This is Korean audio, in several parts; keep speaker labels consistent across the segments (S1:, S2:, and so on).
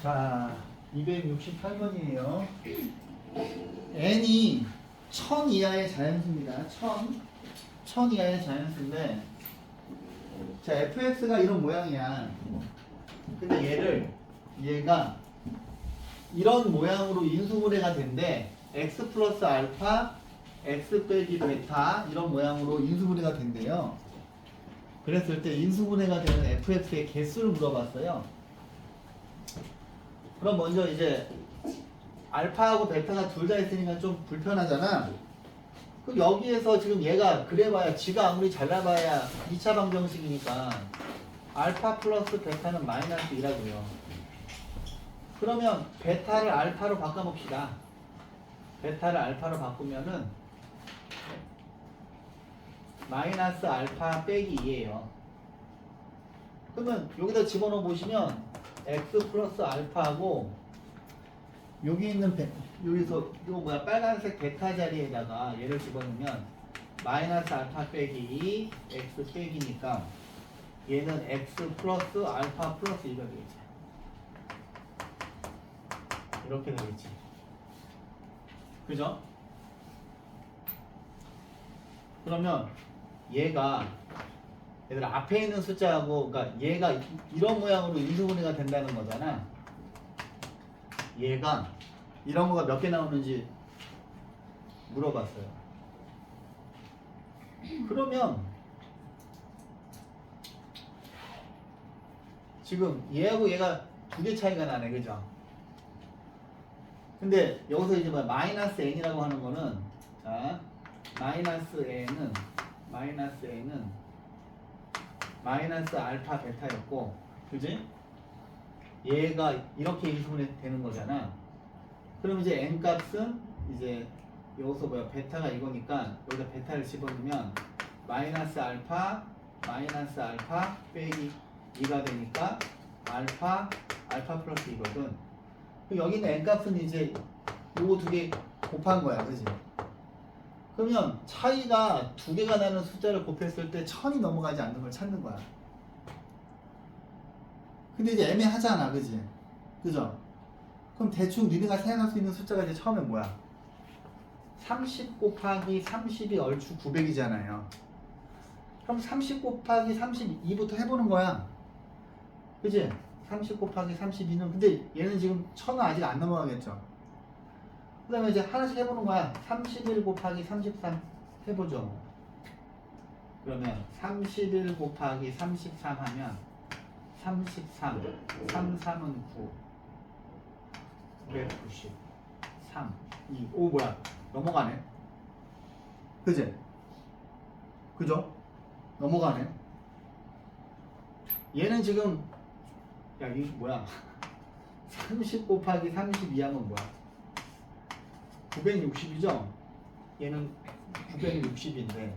S1: 자, 268번이에요. n이 1000 이하의 자연수입니다. 1000 이하의 자연수인데, 자, fx가 이런 모양이야. 근데 얘가 이런 모양으로 인수분해가 된대. x 플러스 알파, x 빼기 베타, 이런 모양으로 인수분해가 된대요. 그랬을 때 인수분해가 되는 fx의 개수를 물어봤어요. 그럼 먼저 이제 알파하고 베타가 둘 다 있으니까 좀 불편하잖아. 그럼 여기에서 지금 얘가 그래봐야 지가 아무리 잘나봐야 2차 방정식이니까 알파 플러스 베타는 마이너스 2라고요. 그러면 베타를 알파로 바꿔봅시다. 베타를 알파로 바꾸면은 마이너스 알파 빼기 2예요. 그러면 여기다 집어넣어 보시면 x 플러스 알파하고 여기 있는 여기서 이거 뭐야 빨간색 베타 자리에다가 얘를 집어넣으면 마이너스 알파 빼기 2 x 빼기니까 얘는 x 플러스 알파 플러스 2가 되겠지. 이렇게 되겠지. 그죠? 그러면 얘가 얘들 앞에 있는 숫자하고 그러니까 얘가 이런 모양으로 인수분해가 된다는 거잖아. 얘가 이런 거가 몇 개 나오는지 물어봤어요. 그러면 지금 얘하고 얘가 두 개 차이가 나네, 그죠? 근데 여기서 이제 뭐 마이너스 n이라고 하는 거는 자 마이너스 n은 마이너스 알파 베타였고, 그지? 얘가 이렇게 인수분해 되는 거잖아. 그럼 이제 n 값은 이제 여기서 뭐야 베타가 이거니까 여기다 베타를 집어넣으면 마이너스 알파 빼기 2가 되니까 알파 플러스 2거든. 여기 있는 n 값은 이제 요거 두 개 곱한 거야, 그지? 그러면 차이가 두 개가 나는 숫자를 곱했을 때 1000이 넘어가지 않는 걸 찾는 거야. 근데 이제 애매하잖아, 그지? 그죠? 그럼 대충 니네가 생각할 수 있는 숫자가 이제 처음에 뭐야? 30 곱하기 30이 얼추 900이잖아요. 그럼 30 곱하기 32부터 해보는 거야. 그지? 30 곱하기 32는 근데 얘는 지금 1000은 아직 안 넘어가겠죠? 그 다음에 이제 하나씩 해보는 거야. 31 곱하기 33 해보죠. 그러면 31 곱하기 33 하면 33, 33은 9, 993, 2, 오 뭐야 넘어가네. 그지? 그죠? 넘어가네. 얘는 지금 야 이게 뭐야 30 곱하기 32 하면 뭐야 960이죠? 얘는 960인데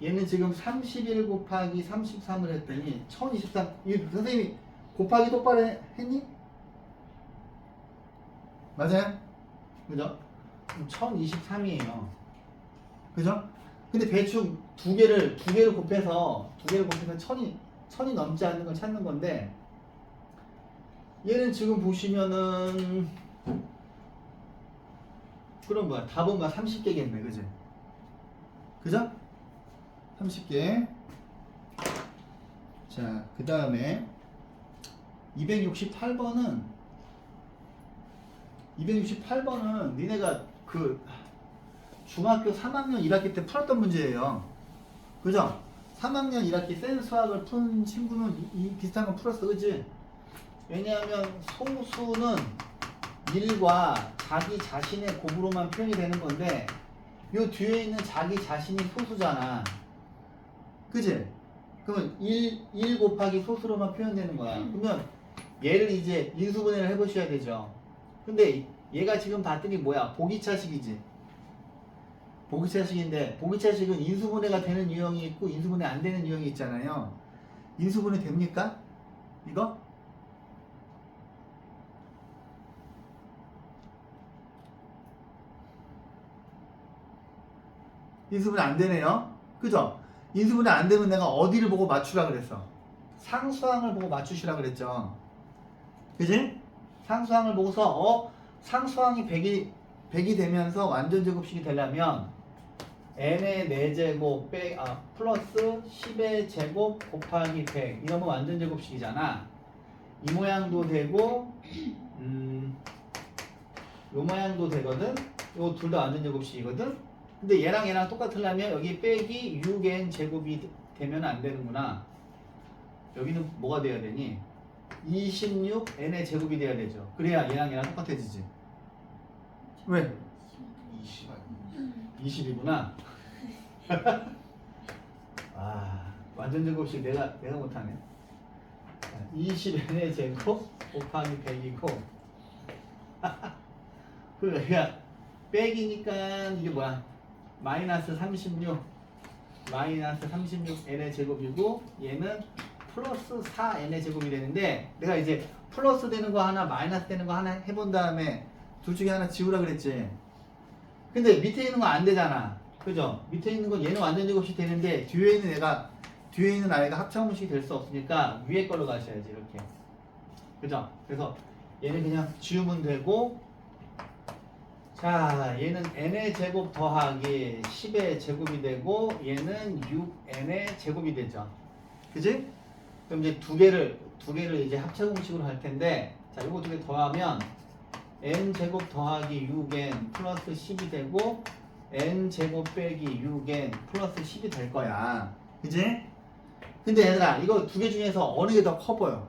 S1: 얘는 지금 31 곱하기 33을 했더니 1023. 이 선생님이 곱하기 똑바로 했니? 맞아요? 그죠? 1023이에요. 그죠? 근데 대충 두 개를 곱해서 1000이 넘지 않는 걸 찾는 건데 얘는 지금 보시면은 그럼 뭐야? 답은 막 30개겠네, 그지? 그죠? 30개. 자, 그 다음에 268번은 니네가 그 중학교 3학년 1학기 때 풀었던 문제예요. 그죠? 3학년 1학기 센 수학을 푼 친구는 이 비슷한 거 풀었어, 그지? 왜냐하면 소수는 1과 자기 자신의 곱으로만 표현이 되는 건데 요 뒤에 있는 자기 자신이 소수잖아. 그지? 그러면 1 곱하기 소수로만 표현되는 거야. 그러면 얘를 이제 인수분해를 해보셔야 되죠. 근데 얘가 지금 봤더니 뭐야? 보기차식이지. 보기차식인데 보기차식은 인수분해가 되는 유형이 있고 인수분해 안 되는 유형이 있잖아요. 인수분해 됩니까? 이거? 인수분해 안 되네요. 그죠? 인수분해 안 되면 내가 어디를 보고 맞추라 그랬어? 상수항을 보고 맞추시라 그랬죠. 그지? 상수항을 보고서 상수항이 100이 되면서 완전 제곱식이 되려면 n의 4제곱 플러스 10의 제곱 곱하기 100 이러면 완전 제곱식이잖아. 이 모양도 되고 요 모양도 되거든. 요 둘 다 완전 제곱식이거든. 근데 얘랑 똑같으려면 여기 빼기 6n 제곱이 되면 안 되는구나. 여기는 뭐가 돼야 되니? 26n의 제곱이 돼야 되죠. 그래야 얘랑 똑같아지지. 왜? 20이구나. 아, 완전 제곱식 내가 못하네. 20n의 제곱 곱하기 100이고 그러니까 빼기니까 이게 뭐야? 마이너스 36 n의 제곱이고 얘는 플러스 4n의 제곱이 되는데 내가 이제 플러스 되는 거 하나 마이너스 되는 거 하나 해본 다음에 둘 중에 하나 지우라 그랬지. 근데 밑에 있는 거 안 되잖아. 그죠? 밑에 있는 건 얘는 완전 제곱식 되는데 뒤에 있는 아이가 합창음식이 될 수 없으니까 위에 걸로 가셔야지 이렇게. 그죠? 그래서 얘는 그냥 지우면 되고 자 얘는 n의 제곱 더하기 10의 제곱이 되고 얘는 6n의 제곱이 되죠. 그지? 그럼 이제 두 개를 이제 합체공식으로 할 텐데 자 요거 두 개 더하면 n 제곱 더하기 6n 플러스 10이 되고 n 제곱 빼기 6n 플러스 10이 될 거야. 그지? 근데 얘들아 이거 두 개 중에서 어느 게 더 커 보여?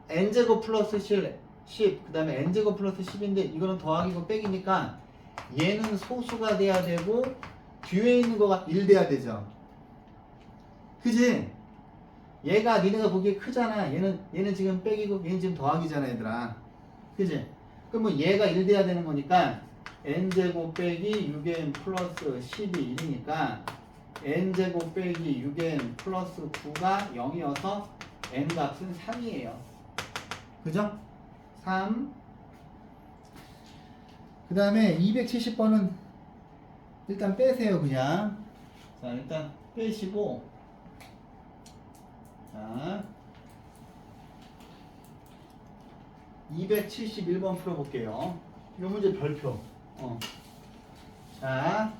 S1: n 제곱 플러스 10 그 다음에 n 제곱 플러스 10인데 이거는 더하기고 빼기니까 얘는 소수가 돼야 되고 뒤에 있는 거가 1 돼야 되죠. 그지? 얘가 니네가 보기에 크잖아. 얘는 지금 빼기고 얘는 지금 더하기잖아 얘들아. 그지? 그러면 얘가 1 돼야 되는 거니까 n제곱 빼기 6n 플러스 10이 1이니까 n제곱 빼기 6n 플러스 9가 0이어서 n 값은 3이에요. 그죠? 3. 그 다음에 270번은 일단 빼세요 그냥. 자 일단 빼시고 자 271번 풀어볼게요. 이 문제 별표. 자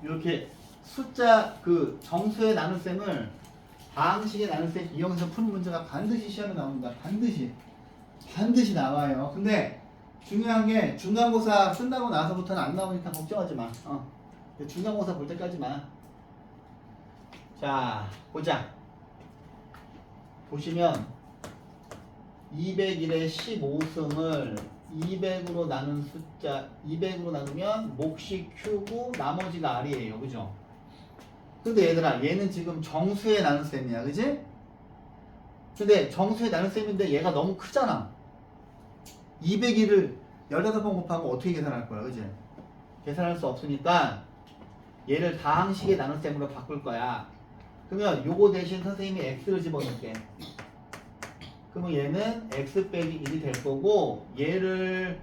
S1: 이렇게 숫자 그 정수의 나눗셈을 다항식의 나눗셈 이용해서 푸는 문제가 반드시 시험에 나옵니다. 반드시 나와요. 근데 중요한 게 중간고사 쓴다고 나서부터는 안 나오니까 걱정하지 마. 중간고사 볼 때까지만. 자 보자. 보시면 201의 15승을 200으로 나눈 숫자 200으로 나누면 몫이 Q고 나머지가 R이에요. 그죠? 근데 얘들아 얘는 지금 정수의 나눗셈이야. 그지? 근데 정수의 나눗셈인데 얘가 너무 크잖아. 201을 15번 곱하고 어떻게 계산할 거야. 그지? 계산할 수 없으니까 얘를 다항식의 나눗셈으로 바꿀 거야. 그러면 요거 대신 선생님이 x를 집어넣을게. 그러면 얘는 x 빼기 1이 될 거고 얘를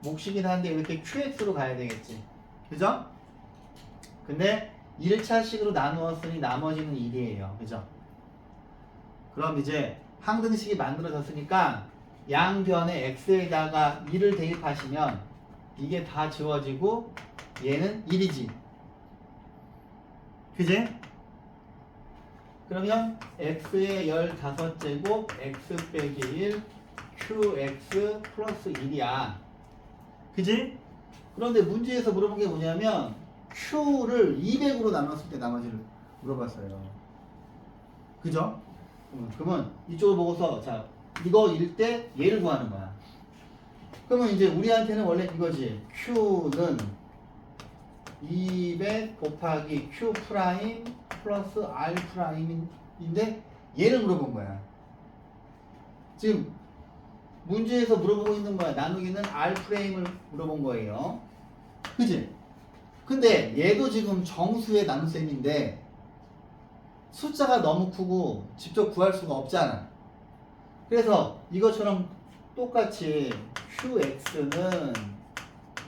S1: 몫이긴 한데 이렇게 qx로 가야 되겠지. 그죠? 근데 1차식으로 나누었으니 나머지는 1이에요. 그죠? 그럼 이제 항등식이 만들어졌으니까 양변에 x에다가 1을 대입하시면 이게 다 지워지고 얘는 1이지. 그지? 그러면 x의 15제곱 x 빼기 1 qx 플러스 1이야. 그지? 그런데 문제에서 물어본 게 뭐냐면 q를 200으로 나눴을 때 나머지를 물어봤어요. 그죠? 그러면 이쪽을 보고서 자 이거일 때 얘를 구하는 거야. 그러면 이제 우리한테는 원래 이거지. q는 200 곱하기 q 프라임 플러스 r 프라임인데 얘를 물어본 거야. 지금 문제에서 물어보고 있는 거야. 나누기는 r 프라임을 물어본 거예요. 그지? 근데 얘도 지금 정수의 나눗셈인데 숫자가 너무 크고 직접 구할 수가 없잖아. 그래서 이것처럼 똑같이 qx는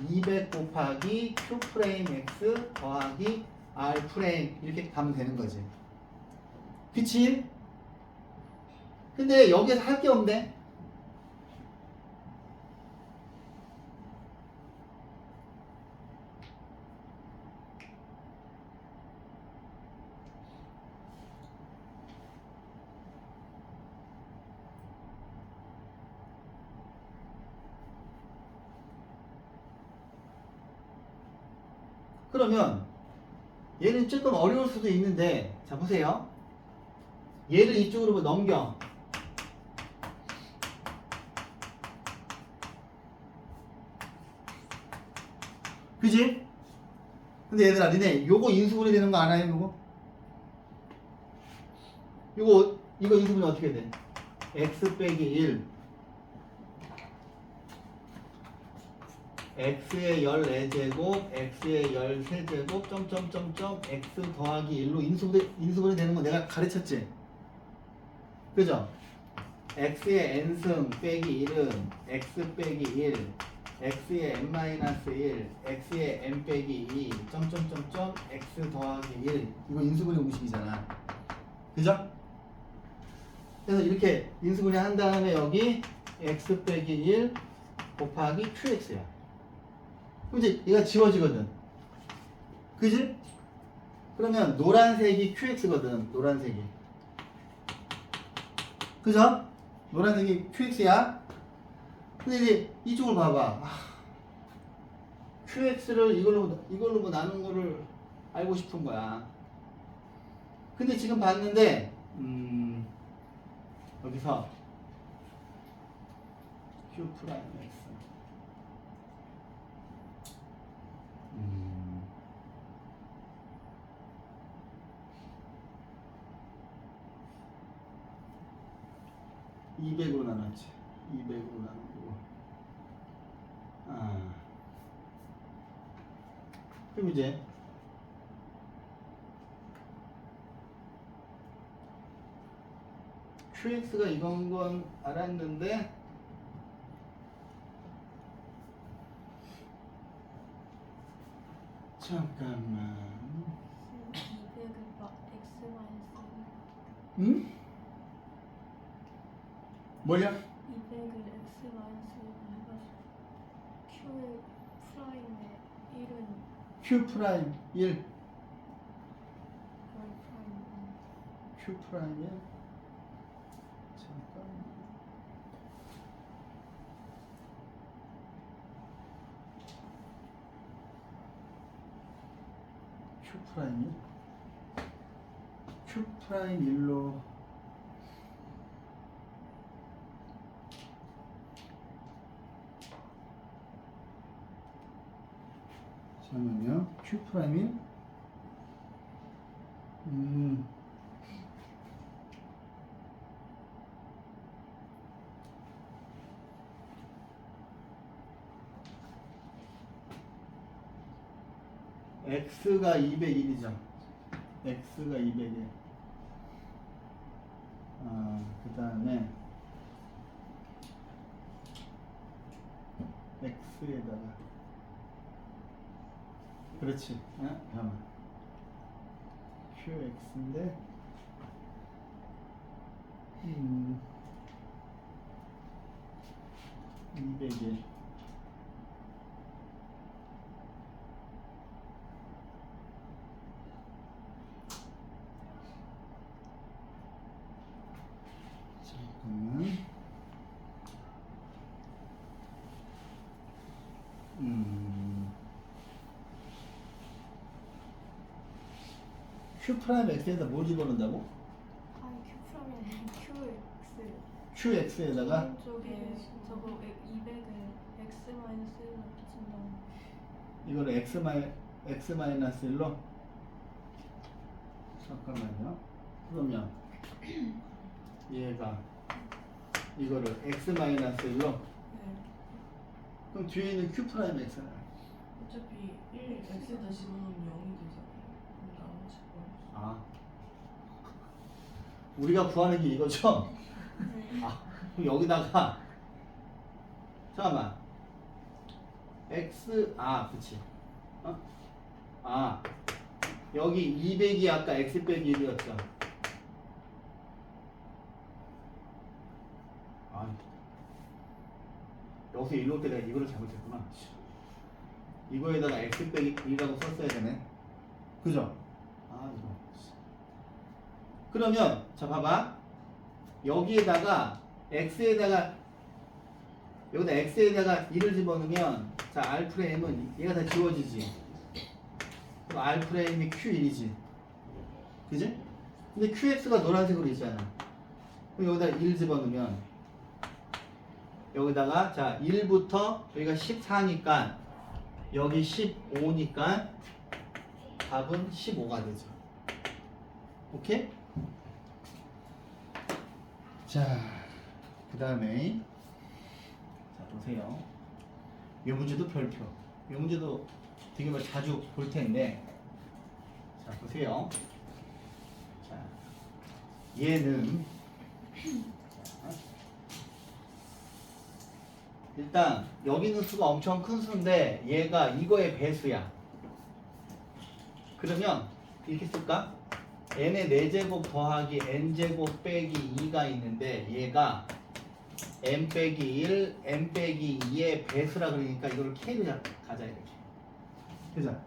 S1: 200 곱하기 q 프레임 x 더하기 r 프레임 이렇게 가면 되는 거지. 그치? 근데 여기서 할 게 없네. 그러면 얘는 조금 어려울 수도 있는데, 자 보세요. 얘를 이쪽으로 넘겨. 그지? 근데 얘들아, 니네 요거 인수분해 되는 거 알아요? 이거 인수분해 어떻게 돼? x 빼기 1 x의 14제곱 x의 13제곱 점점점점 x 더하기 1로 인수분해 되는 거 내가 가르쳤지? 그죠? x의 n승 빼기 1은 x 빼기 1 x의 n-1 x의 n 빼기 2 점점점점 x 더하기 1 이거 인수분해 공식이잖아. 그죠? 그래서 이렇게 인수분해 한 다음에 여기 x 빼기 1 곱하기 qx야. 그럼 이제 얘가 지워지거든. 그지? 그러면 노란색이 qx거든. 노란색이. 그죠? 노란색이 qx야. 근데 이제 이쪽을 봐봐. qx를 이걸로 뭐 나눈 거를 알고 싶은 거야. 근데 지금 봤는데 여기서 q 프라임 x 200으로 나눴지. 200으로 나누고. 그럼 이제 qx가 이건 건 알았는데 잠깐만.
S2: 200을 x 마이너스
S1: 응? 뭐야?
S2: 200을 x 마이너스 해가지고 q 프라임의 1은
S1: q 프라임 1
S2: y 프라임
S1: q 프라임 1 잠깐만. q 프라임 1 q 프라임 1로 잠깐만요. q 프라임 1 x가 201이죠. x가 201. 그 다음에 x에다가 그렇지. 잠깐만. qx인데 201. 잠깐만. q 프라임 x에다 뭘 집어넣는다고?
S2: 아니 q 프라임이 qx
S1: qx에다가
S2: 오른쪽에 저거 200을 x 마이너스 1로 붙인다는
S1: 이거를 x 마이너스 1로 잠깐만요. 그러면 얘가 이거를 x 마이너스 1로
S3: 네.
S1: 그럼 뒤에 있는 q 프라임 x는
S3: 어차피 1 x에다 집어넣으면 0이 되잖아요. 그럼 나머지 거.
S1: 우리가 구하는 게 이거죠?
S2: 네.
S1: 그럼 여기다가 잠깐만 x 그치 여기 200이 아까 x 빼기 1이었죠. 여기서 1로 올 때 내가 이거를 잘못했구나. 이거에다가 x 빼기 1이라고 썼어야 되네. 그죠? 아 이거. 그러면 자 봐봐. 여기에다가 x에다가 여기다 x에다가 1을 집어넣으면 자 R'은 얘가 다 지워지지. 그럼 R'이 Q1이지. 그지? 근데 QX가 노란색으로 있잖아. 그럼 여기다 1 집어넣으면 여기다가 자 1부터 여기가 14니까 여기 15니까 답은 15가 되죠. 오케이? 자, 그 다음에 자 보세요. 이 문제도 별표. 이 문제도 되게 뭐 자주 볼 텐데 자 보세요. 자 얘는 일단 여기 있는 수가 엄청 큰 수인데 얘가 이거의 배수야. 그러면 이렇게 쓸까? n의 4제곱 더하기 n제곱 빼기 2가 있는데 얘가 n 빼기 1, n 빼기 2의 배수라 그러니까 이걸 k로 가자 이렇게. 그죠?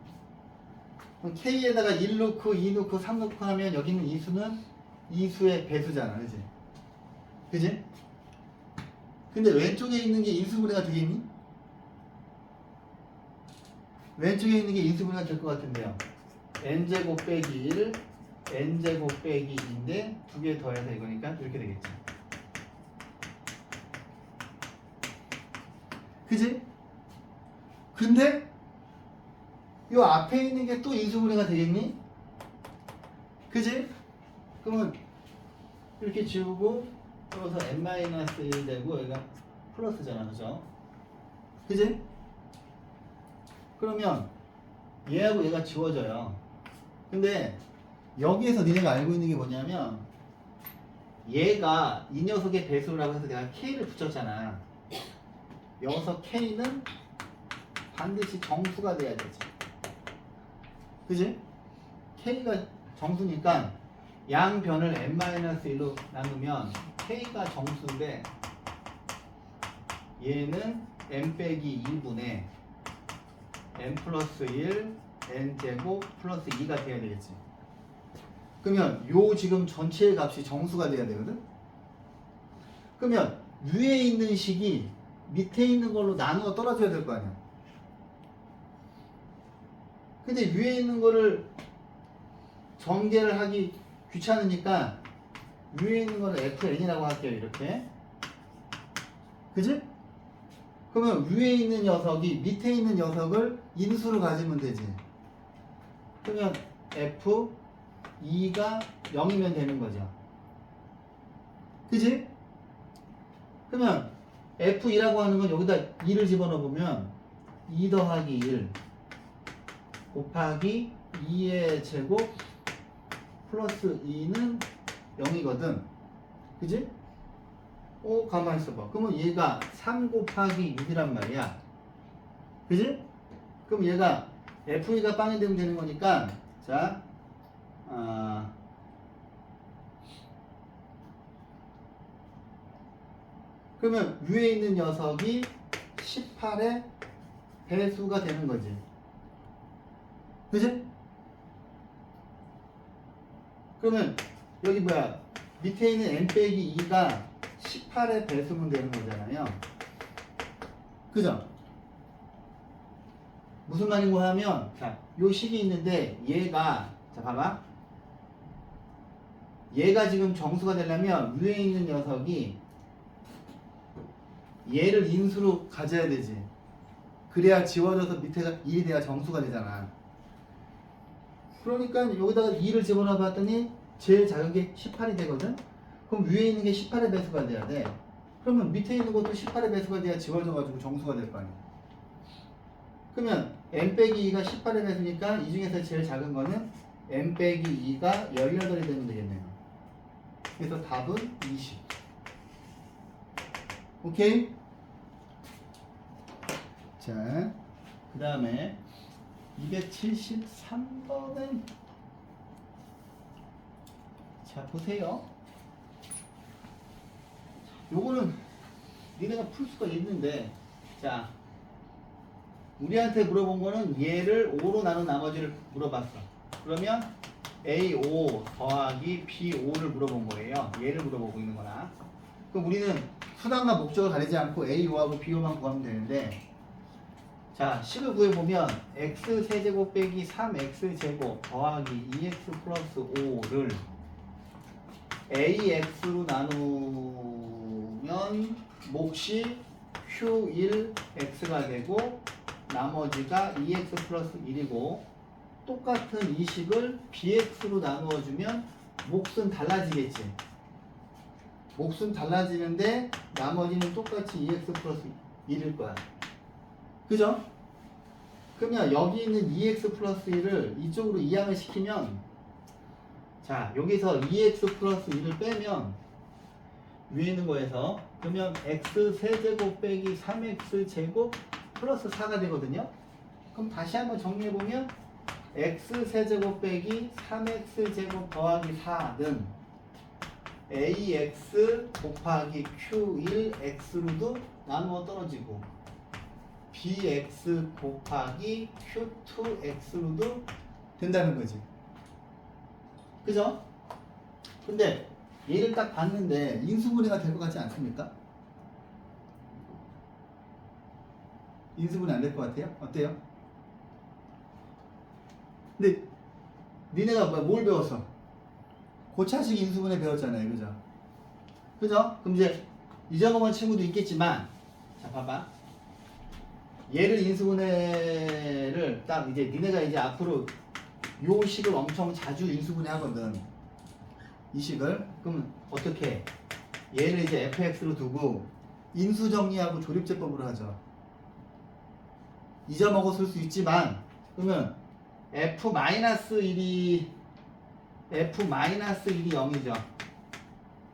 S1: 그럼 k에다가 1 넣고 2 넣고 3 넣고 하면 여기 있는 이 수는 이 수의 배수잖아. 그지? 그지? 근데 왼쪽에 있는 게 인수분해가 되겠니? 왼쪽에 있는 게 인수분해가 될 것 같은데요. n제곱 빼기 1, n제곱 빼기 2인데 두 개 더해서 이거니까 이렇게 되겠지. 그지? 근데 이 앞에 있는 게 또 인수분해가 되겠니? 그지? 그러면 이렇게 지우고 그래서 n-1 되고 여기가 플러스잖아. 그죠? 그지? 그러면 얘하고 얘가 지워져요. 근데 여기에서 니네가 알고 있는 게 뭐냐면 얘가 이 녀석의 배수라고 해서 내가 k를 붙였잖아. 여기서 k는 반드시 정수가 돼야 되지. 그지? k가 정수니까 양변을 n-1로 나누면 k가 정수인데 얘는 n 빼기 2분의 n 플러스 1 n제곱 플러스 2가 돼야 되겠지. 그러면 요 지금 전체의 값이 정수가 돼야 되거든. 그러면 위에 있는 식이 밑에 있는 걸로 나누어 떨어져야 될 거 아니야. 근데 위에 있는 거를 전개를 하기 귀찮으니까 위에 있는 거는 fn이라고 할게요. 이렇게. 그지? 그러면 위에 있는 녀석이 밑에 있는 녀석을 인수로 가지면 되지. 그러면 f2가 0이면 되는 거죠. 그지? 그러면 f2라고 하는 건 여기다 2를 집어넣어 보면 2 더하기 1 곱하기 2의 제곱 플러스 2는 0이거든. 그지? 가만히 있어봐. 그러면 얘가 3 곱하기 6이란 말이야. 그지? 그럼 얘가 f2가 빵이 되면 되는 거니까 자 그러면 위에 있는 녀석이 18의 배수가 되는 거지. 그지? 그러면 여기 뭐야 밑에 있는 n 빼기 2가 18의 배수면 되는 거잖아요. 그죠? 무슨 말인고 하면 자, 요 식이 있는데 얘가 자 봐봐. 얘가 지금 정수가 되려면 위에 있는 녀석이 얘를 인수로 가져야 되지. 그래야 지워져서 밑에가 2이 돼야 정수가 되잖아. 그러니까 여기다가 2를 집어넣어 봤더니 제일 작은 게 18이 되거든? 그럼 위에 있는 게 18의 배수가 돼야 돼. 그러면 밑에 있는 것도 18의 배수가 돼야 지워져가지고 정수가 될 거 아니야. 그러면 n 빼기 2가 18의 배수니까 이 중에서 제일 작은 거는 n 빼기 2가 18이 되면 되겠네요. 그래서 답은 20. 오케이? 자, 그 다음에 273번은 자 보세요. 요거는 니네가 풀 수가 있는데 자, 우리한테 물어본 거는 얘를 5로 나눈 나머지를 물어봤어. 그러면 A5 더하기 B5를 물어본 거예요. 얘를 물어보고 있는 거나. 그럼 우리는 수단과 목적을 가리지 않고 A5하고 B5만 구하면 되는데, 자, 식을 구해보면 x세제곱 빼기 3x제곱 더하기 2x 플러스 5를 AX로 나누면 몫이 Q1X가 되고 나머지가 2X 플러스 1이고, 똑같은 이 식을 BX로 나누어주면 몫은 달라지겠지. 몫은 달라지는데 나머지는 똑같이 2X 플러스 1일 거야. 그죠? 그러면 여기 있는 2x 플러스 1을 이쪽으로 이항을 시키면, 자, 여기서 2x 플러스 1을 빼면 위에 있는 거에서, 그러면 x 세제곱 빼기 3x 제곱 플러스 4가 되거든요. 그럼 다시 한번 정리해보면 x 세제곱 빼기 3x 제곱 더하기 4는 ax 곱하기 q1x로도 나누어 떨어지고 bx 곱하기 q2x로도 된다는 거지. 그죠? 근데 얘를 딱 봤는데 인수분해가 될 것 같지 않습니까? 인수분해 안 될 것 같아요? 어때요? 근데 니네가 뭘 배웠어? 고차식 인수분해 배웠잖아요. 그죠? 그죠? 그럼 이제 잊어먹은 친구도 있겠지만, 자, 봐봐. 얘를 인수분해를 딱 이제 니네가 이제 앞으로 요 식을 엄청 자주 인수분해 하거든. 이 식을. 그럼 어떻게 해? 얘를 이제 fx로 두고 인수정리하고 조립제법으로 하죠. 잊어먹었을 수 있지만, 그러면 f-1이 0이죠.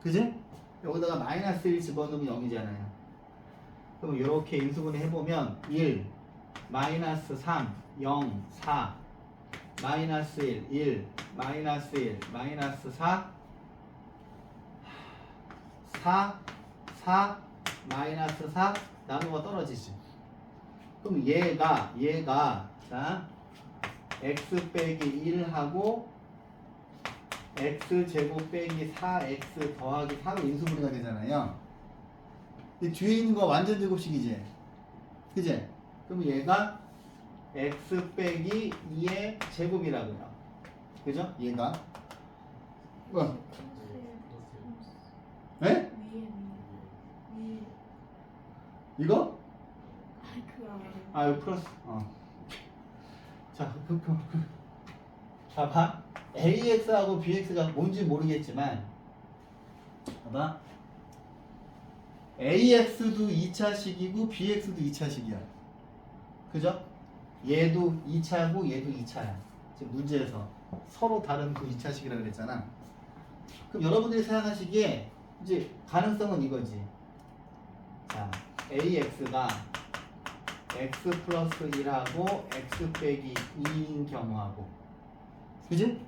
S1: 그지? 여기다가 마이너스 1 집어넣으면 0이잖아요. 그럼 이렇게 인수분해 해보면 1, 마이너스 3, 0, 4, 마이너스 1, 1, 마이너스 1, 마이너스 4, 4, 4, 마이너스 4 나누어 떨어지지. 그럼 얘가 자 x 빼기 1하고 x 제곱 빼기 4x 더하기 4로 인수분해가 되잖아요. 이 뒤에 있는 거 완전 제곱식이지. 그지? 그럼 얘가 x 빼기 2의 제곱이라고요. 그죠? 얘가 뭐? 에?
S2: 위에
S1: 이거?
S2: 그거 알아요.
S1: 아, 이거 플러스. 자, 봐봐. AX하고 BX가 뭔지 모르겠지만, 봐봐. AX도 2차식이고 BX도 2차식이야. 그죠? 얘도 2차고 얘도 2차야. 지금 문제에서 서로 다른 그 2차식이라고 그랬잖아. 그럼 여러분들이 생각하시기에 이제 가능성은 이거지. 자, AX가 x 플러스 1하고 x 빼기 2인 경우하고, 그지?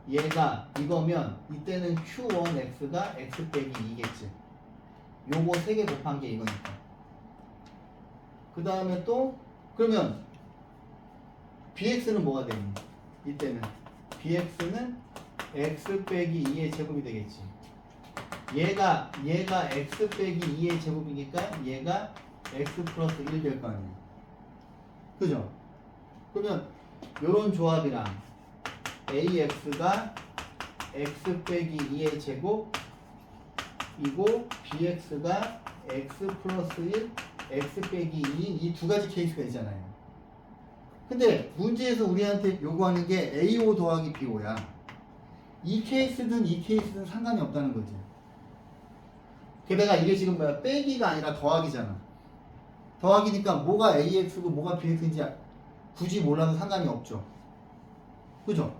S1: 얘가 이거면 이때는 q1x가 x 빼기 2겠지. 요거 3개 곱한 게 이거니까. 그 다음에 또 그러면 bx는 뭐가 되니? 이때는 bx는 x 빼기 2의 제곱이 되겠지. 얘가 x 빼기 2의 제곱이니까 얘가 x 플러스 1 될 거 아니에요. 그죠? 그러면 요런 조합이랑 AX가 x 빼기 2의 제곱이고 BX가 x 플러스 1 x 빼기 2인 이 두 가지 케이스가 있잖아요. 근데 문제에서 우리한테 요구하는 게 A5 더하기 B5야. 이 케이스든 이 케이스든 상관이 없다는 거지. 게다가 이게 지금 뭐야? 빼기가 아니라 더하기잖아. 더하기니까 뭐가 AX고 뭐가 BX인지 굳이 몰라도 상관이 없죠. 그죠?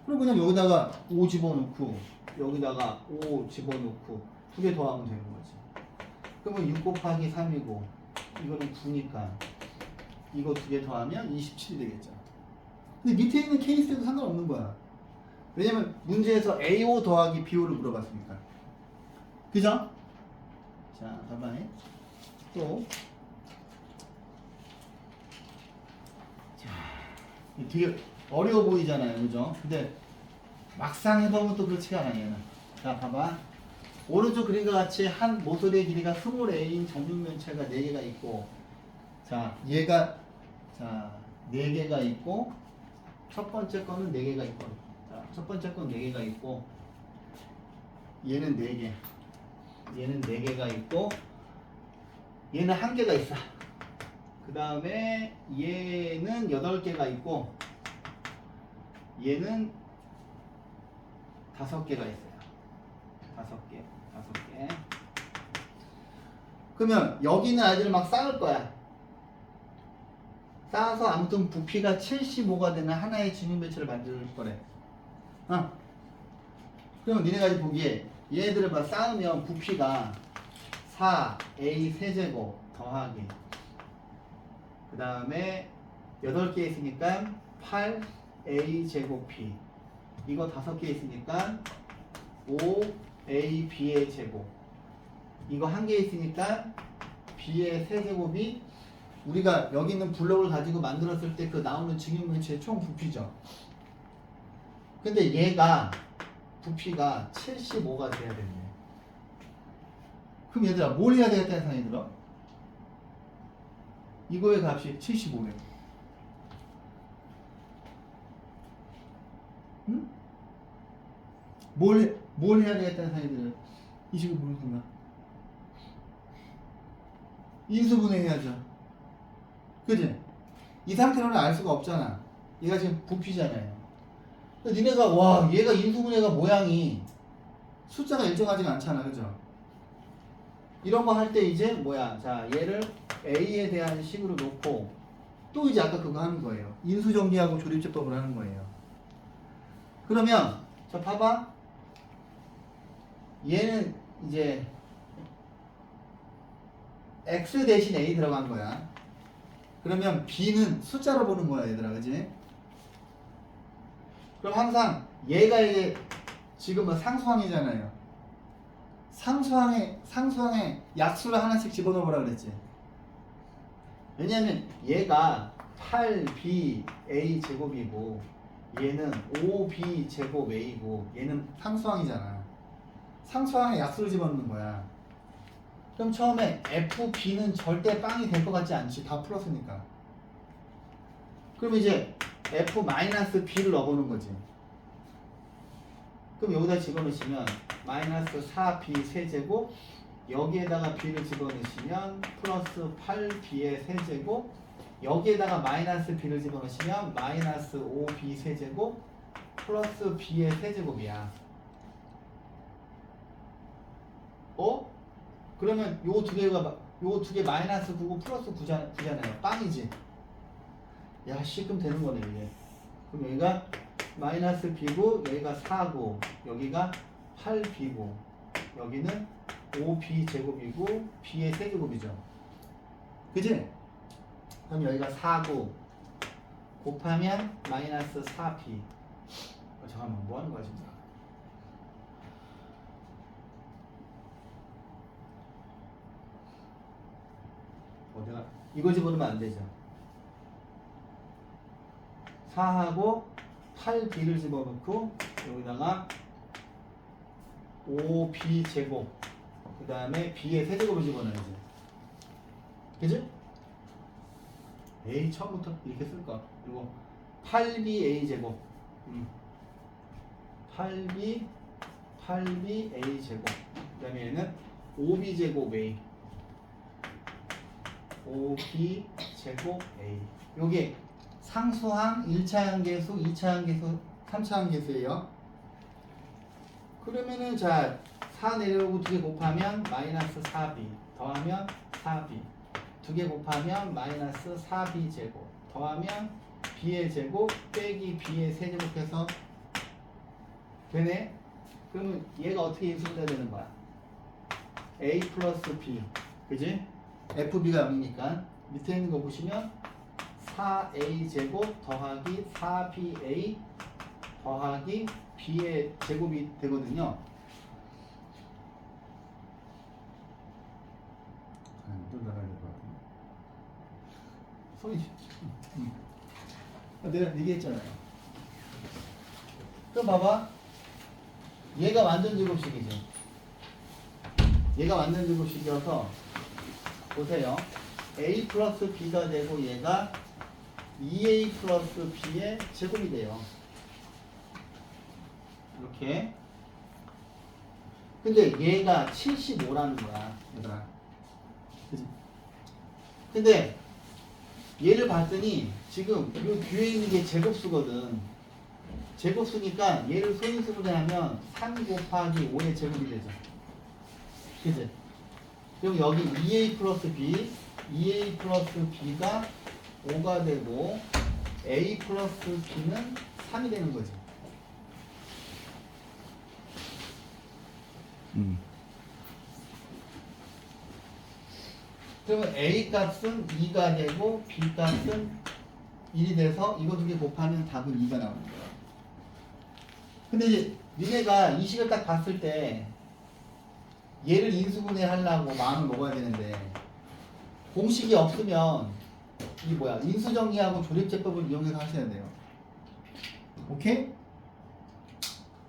S1: 그럼 그냥 여기다가 5 집어넣고 여기다가 5 집어넣고 두 개 더하면 되는 거지. 그러면 6 곱하기 3이고 이거는 9니까 이거 두 개 더하면 27이 되겠죠. 근데 밑에 있는 케이스에도 상관없는 거야. 왜냐면 문제에서 A5 더하기 B5를 물어봤으니까. 그죠? 자, 다음에 또 되게 어려워 보이잖아요, 그죠? 근데 막상 해보면 또 그렇지가 않아요, 얘는. 자, 봐봐. 오른쪽 그림과 같이 한 모서리의 길이가 20A인 정육면체가 4개가 있고, 자, 얘가, 자, 4개가 있고, 첫 번째 거는 4개가 있고, 자, 첫 번째 건 4개가 있고, 얘는 4개, 얘는 4개가 있고, 얘는 1개가 있어. 그 다음에 얘는 8개가 있고, 얘는 5개가 있어요. 5개. 그러면 여기 있는 아이들을 막 쌓을 거야. 쌓아서 아무튼 부피가 75가 되는 하나의 진육면체를 만들 거래. 그러면 니네가 이제 보기에 얘들을 막 쌓으면 부피가 4A 세제곱 더하기 그 다음에 8개 있으니까 8A 제곱 B 이거 5개 있으니까 5AB의 제곱 이거 1개 있으니까 B의 세제곱이 우리가 여기 있는 블록을 가지고 만들었을 때 그 나오는 증육면체의 총 부피죠. 근데 얘가 부피가 75가 돼야 되네. 그럼 얘들아 뭘 해야 되겠다는 생각이 들어? 이거의 값이 75래. 응? 뭘 해야 되겠다는 생각이 들어? 이 식으로 보는 순간 인수분해 해야죠. 그지? 이 상태로는 알 수가 없잖아. 얘가 지금 부피잖아요. 니네가 와 얘가 인수분해가 모양이 숫자가 일정하지가 않잖아. 그죠? 이런 거 할 때 이제 뭐야 자 얘를 A에 대한 식으로 놓고 또 이제 아까 그거 하는 거예요. 인수정리하고 조립제법을 하는 거예요. 그러면 자 봐봐 얘는 이제 X 대신 A 들어간 거야. 그러면 B는 숫자로 보는 거야 얘들아. 그지? 그럼 항상 얘가 이제 지금은 상수항이잖아요. 상수항에 약수를 하나씩 집어넣어보라 그랬지. 왜냐면 얘가 8BA 제곱이고 얘는 5B 제곱 A고 얘는 상수항이잖아. 상수항에 약수를 집어넣는 거야. 그럼 처음에 FB는 절대 빵이 될 것 같지 않지. 다 풀었으니까. 그럼 이제 F-B를 넣어보는 거지. 그럼 여기다 집어넣으시면 마이너스 4B 세제곱 여기에다가 B를 집어넣으시면 플러스 8B의 세제곱 여기에다가 마이너스 B를 집어넣으시면 마이너스 5B 세제곱 플러스 B의 세제곱이야. 그러면 요 두 개 마이너스 9고 플러스 9잖아요. 빵이지. 야, 그럼 되는 거네, 이게. 그럼 여기가 마이너스 B고, 여기가 4고, 여기가 8B고, 여기는 5B 제곱이고, B의 세제곱이죠. 그지? 그럼 여기가 4고, 곱하면 마이너스 4B. 잠깐만, 뭐 하는 거야, 지금? 내가 이거 집어넣으면 안 되죠. 4하고 8b를 집어넣고 여기다가 5b 제곱 그 다음에 b의 세제곱을 집어넣어야지. 그치? A 처음부터 이렇게 쓸 거야. 그리고 8ba 제곱 8b a 제곱 그 다음에 얘는 5b 제곱 a 5b 제곱 a 요게 상수항 1차 항계수, 2차 항계수, 3차 항계수예요. 그러면은 자 4 내려오고 2개 곱하면 마이너스 4b 더하면 4b 2개 곱하면 마이너스 4b 제곱 더하면 b의 제곱 빼기 b의 세제곱해서 되네. 그러면 얘가 어떻게 인수분해가 되는 거야? a 플러스 b 그지? FB가 0이니까 밑에 있는 거 보시면 4A 제곱 더하기 4BA 더하기 B의 제곱이 되거든요. 또 나가야 될 것 같은데. 소리. 내가 얘기했잖아요. 그럼 봐봐. 얘가 완전 제곱식이지. 얘가 완전 제곱식이어서 보세요. a 플러스 b가 되고 얘가 2a 플러스 b의 제곱이 돼요. 이렇게. 근데 얘가 75라는 거야, 얘들아. 그치? 근데 얘를 봤더니 지금 이 뒤에 있는 게 제곱수거든. 제곱수니까 얘를 소인수분해 하면 3 곱하기 5의 제곱이 되죠. 그치? 그럼 여기 2a 플러스 b, 2a 플러스 b가 5가 되고 a 플러스 b는 3이 되는 거지. 그러면 a 값은 2가 되고 b 값은 1이 돼서 이거 두 개 곱하면 답은 2가 나오는 거야. 근데 이제 니네가 이 식을 딱 봤을 때 얘를 인수분해 하려고 마음을 먹어야 되는데 공식이 없으면 이 뭐야 인수정리하고 조립제법을 이용해서 하셔야 돼요. 오케이?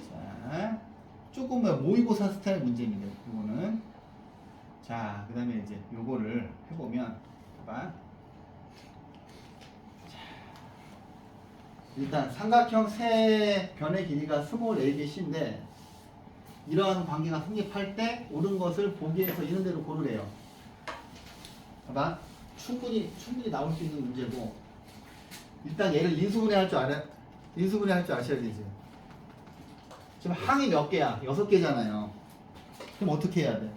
S1: 자, 조금 모의고사 스타일 문제입니다. 이거는. 자, 그 다음에 이제 요거를 해보면 봐봐. 일단 삼각형 세 변의 길이가 24개인데 이러한 관계가 성립할 때 옳은 것을 보기에서 이런 대로 고르래요. 봐봐. 충분히 나올 수 있는 문제고 일단 얘를 인수분해 할 줄 아셔야 되지. 지금 항이 몇 개야? 6개잖아요. 그럼 어떻게 해야 돼?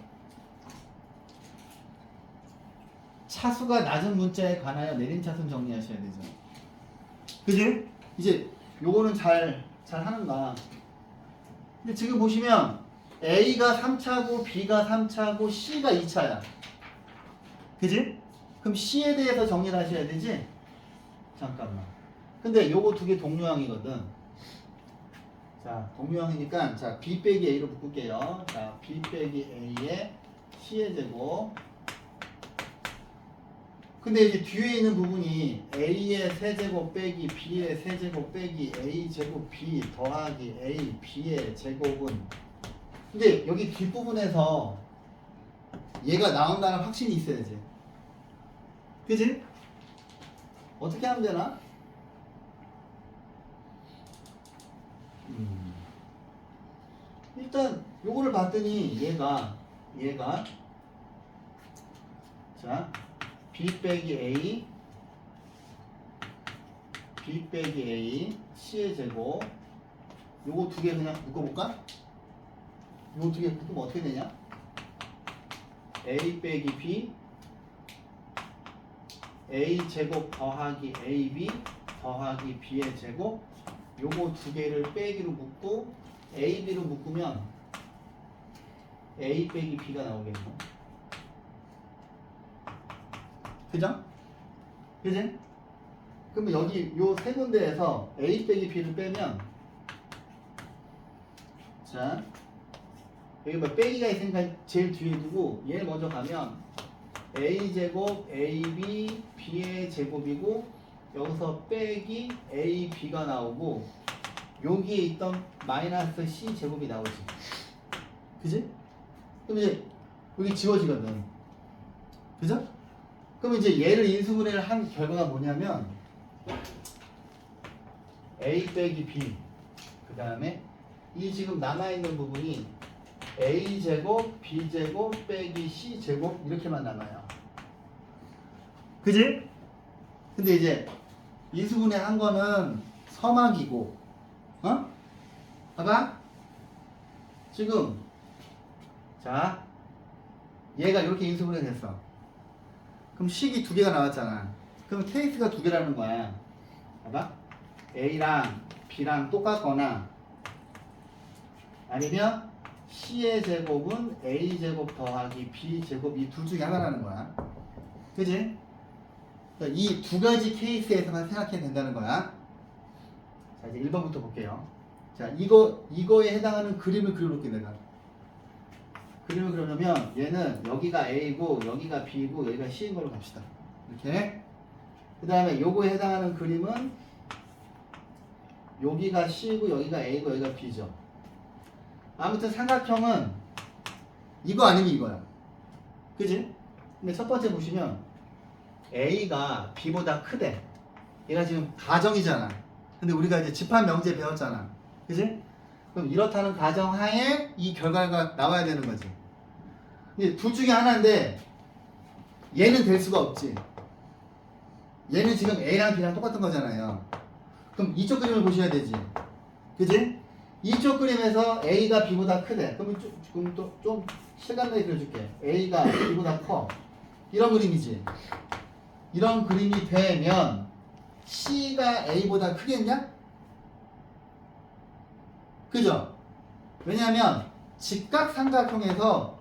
S1: 차수가 낮은 문자에 관하여 내림차순 정리하셔야 되죠. 그지? 이제 요거는 잘 하는가. 근데 지금 보시면 A가 3차고 B가 3차고 C가 2차야. 그지? 그럼 C에 대해서 정리를 하셔야 되지? 잠깐만. 근데 요거 두 개 동류항이거든. 자, 동류항이니까 자 B 빼기 A로 묶을게요. 자, B 빼기 A의 C의 제곱. 근데 이제 뒤에 있는 부분이 A의 세제곱 빼기 B의 세제곱 빼기 A제곱 B 더하기 A B의 제곱은 근데 여기 뒷부분에서 얘가 나온다는 확신이 있어야지. 그치? 어떻게 하면 되나? 일단 요거를 봤더니 얘가 자 B 빼기 A B 빼기 A C의 제곱 요거 두 개 그냥 묶어볼까? 요거 두 개 묶으면 어떻게 되냐? A 빼기 B A 제곱 더하기 AB 더하기 B의 제곱 요거 두 개를 빼기로 묶고 AB로 묶으면 A 빼기 B가 나오겠네. 그죠? 그지? 그러면 여기 요 세 군데에서 A 빼기 B를 빼면 자 여기 뭐 빼기가 있으니까 제일 뒤에 두고 얘를 먼저 가면 A제곱 AB B의 제곱이고 여기서 빼기 AB가 나오고 여기에 있던 마이너스 C 제곱이 나오지. 그지? 그럼 이제 여기 지워지거든. 그죠? 그럼 이제 얘를 인수분해를 한 결과가 뭐냐면 A 빼기 B 그 다음에 이 지금 남아있는 부분이 A제곱 B제곱 빼기 C제곱 이렇게만 남아요. 그지? 근데 이제 인수분해 한 거는 서막이고 어? 봐봐 지금 자 얘가 이렇게 인수분해 됐어. 그럼 식이 두 개가 나왔잖아. 그럼 케이스가 두 개라는 거야. 봐봐. A랑 B랑 똑같거나 아니면 C의 제곱은 A제곱 더하기 B제곱 이 둘 중에 하나라는 거야. 그지? 그러니까 이 두 가지 케이스에서만 생각해야 된다는 거야. 자 이제 1번부터 볼게요. 자 이거에 해당하는 그림을 그려볼게 내가. 그림을 그려놓으면 얘는 여기가 A고 여기가 B고 여기가 C인 걸로 갑시다. 이렇게. 그 다음에 요거에 해당하는 그림은 여기가 C고 여기가 A고 여기가 B죠. 아무튼 삼각형은 이거 아니면 이거야. 그지? 근데 첫 번째 보시면 A가 B보다 크대. 얘가 지금 가정이잖아. 근데 우리가 이제 집합 명제 배웠잖아. 그지? 그럼 이렇다는 가정 하에 이 결과가 나와야 되는 거지. 이제 둘 중에 하나인데 얘는 될 수가 없지. 얘는 지금 A랑 B랑 똑같은 거잖아요. 그럼 이쪽 그림을 보셔야 되지. 그지? 이쪽 그림에서 A가 B보다 크대. 그럼 또 좀 실감나게 그려줄게. A가 B보다 커. 이런 그림이지. 이런 그림이 되면 C가 A보다 크겠냐? 그죠? 왜냐하면 직각삼각형에서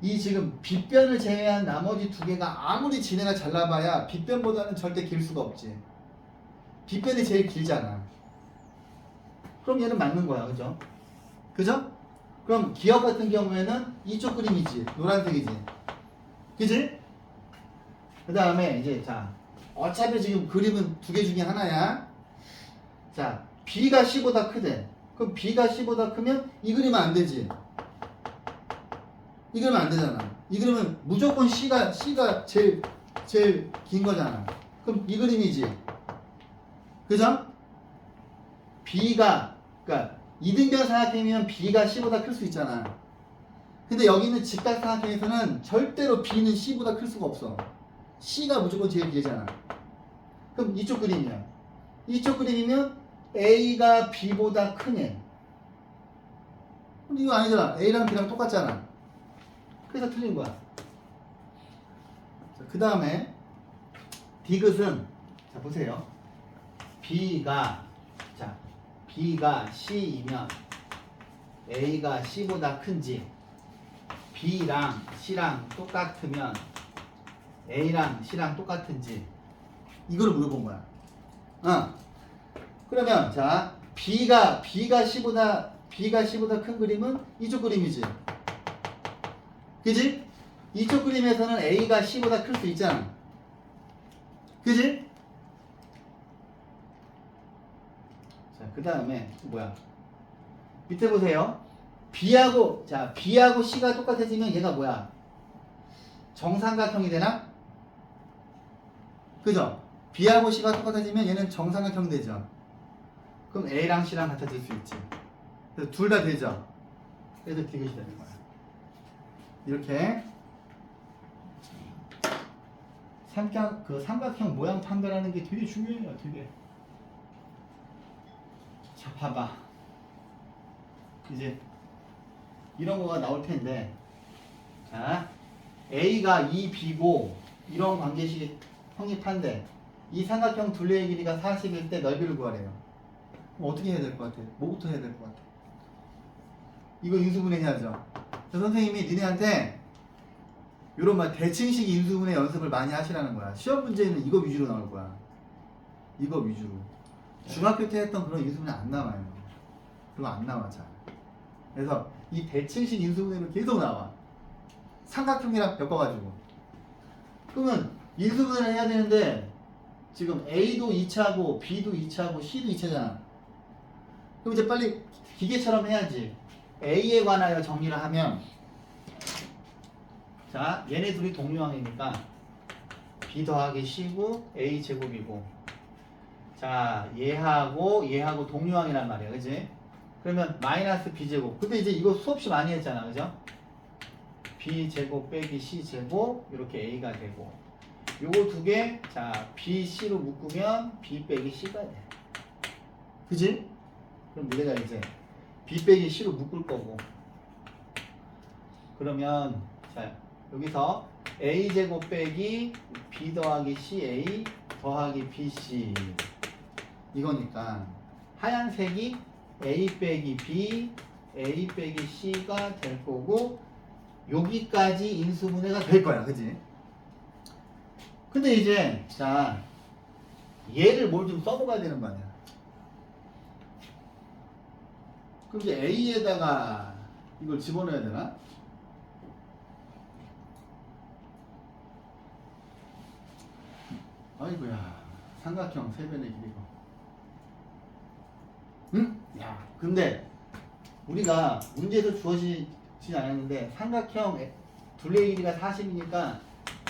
S1: 이 지금 빗변을 제외한 나머지 두 개가 아무리 지네가 잘나봐야 빗변보다는 절대 길 수가 없지. 빗변이 제일 길잖아. 그럼 얘는 맞는 거야. 그죠? 그죠? 그럼 기억 같은 경우에는 이쪽 그림이지. 노란색이지. 그지? 그 다음에 이제 자 어차피 지금 그림은 두 개 중에 하나야. 자 B가 C보다 크대. 그럼 B가 C보다 크면 이 그림은 안 되지. 이 그림은 안 되잖아. 이 그림은 무조건 C가 제일 긴 거잖아. 그럼 이 그림이지. 그죠? B가 그러니까 이등변 삼각형이면 B가 C보다 클 수 있잖아. 근데 여기는 직각삼각형에서는 절대로 B는 C보다 클 수가 없어. C가 무조건 제일 길잖아. 그럼 이쪽 그림이야. 이쪽 그림이면 A가 B보다 크네. 근데 이거 아니잖아. A랑 B랑 똑같잖아. 그래서 틀린 거야. 그 다음에 디귿은 자 보세요. B가 C이면 A가 C보다 큰지, B랑 C랑 똑같으면 A랑 C랑 똑같은지 이거를 물어본 거야. 그러면 자 B가 C보다 큰 그림은 이쪽 그림이지. 그지? 이쪽 그림에서는 A가 C보다 클 수 있잖아. 그지? 자, 그 다음에 뭐야? 밑에 보세요. B하고 C가 똑같아지면 얘가 뭐야? 정삼각형이 되나? 그죠? B하고 C가 똑같아지면 얘는 정삼각형 되죠. 그럼 A랑 C랑 같아질 수 있지. 그래서 둘 다 되죠. 그래서 디귿이 되는 거야. 이렇게 삼각형 모양 판별하는 게 되게 중요해요. 되게. 자, 봐봐. 이제 이런 거가 나올 텐데, 자, A가 2B고 이런 관계식이 성립한데 이 삼각형 둘레의 길이가 40일 때 넓이를 구하래요. 그럼 어떻게 해야 될 것 같아? 뭐부터 해야 될 것 같아? 이거 인수분해 해야죠. 선생님이 니네한테 이런 말 대칭식 인수분해 연습을 많이 하시라는 거야. 시험 문제는 이거 위주로 나올 거야. 이거 위주로. 중학교 때 했던 그런 인수분해 안 나와요. 그거 안 나와 잘. 그래서 이 대칭식 인수분해는 계속 나와. 삼각형이랑 엮어가지고. 그러면 인수분해를 해야 되는데 지금 A도 2차고 B도 2차고 C도 2차잖아. 그럼 이제 빨리 기계처럼 해야지. A에 관하여 정리를 하면 자 얘네 둘이 동류항이니까 B 더하기 C고 A 제곱이고 자 얘하고 동류항이란 말이야. 그지? 그러면 마이너스 B 제곱. 근데 이제 이거 수없이 많이 했잖아. 그죠? B 제곱 빼기 C 제곱 이렇게 A가 되고 요거 두 개 자 B, C로 묶으면 B 빼기 C가 돼. 그지? 그럼 우리가 이제 B 빼기 C로 묶을 거고 그러면 자 여기서 A제곱 빼기 B 더하기 CA 더하기 BC 이거니까 하얀색이 A 빼기 B A 빼기 C가 될 거고 여기까지 인수분해가 될 거야. 그지? 근데 이제 자 얘를 뭘 좀 써먹어야 되는 거 아니야. 그럼 이제 A에다가 이걸 집어넣어야 되나? 아이고야 삼각형 3변의 길이고 응? 야, 근데 우리가 문제에서 주어지지 않았는데 삼각형 둘레의 길이가 40이니까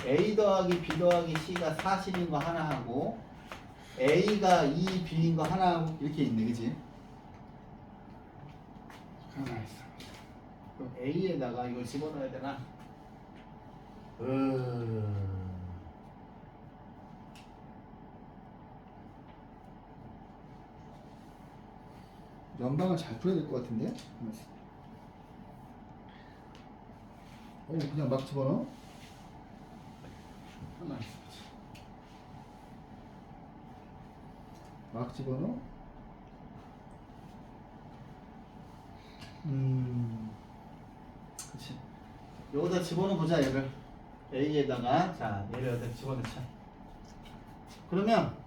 S1: A 더하기 B 더하기 C가 40인 거 하나 하고 A가 2B인 거 하나 하고 이렇게 있네, 그치? 하나 있어. 그럼 A에다가 이걸 집어넣어야 되나? 연방을 잘 풀어야 될 것 같은데? 그냥 막 집어넣어? 하나 있어. 막 집어넣어? 그치. 여기다 집어넣어 보자, 얘를. A에다가, 자, 얘를 여기다 집어넣자. 그러면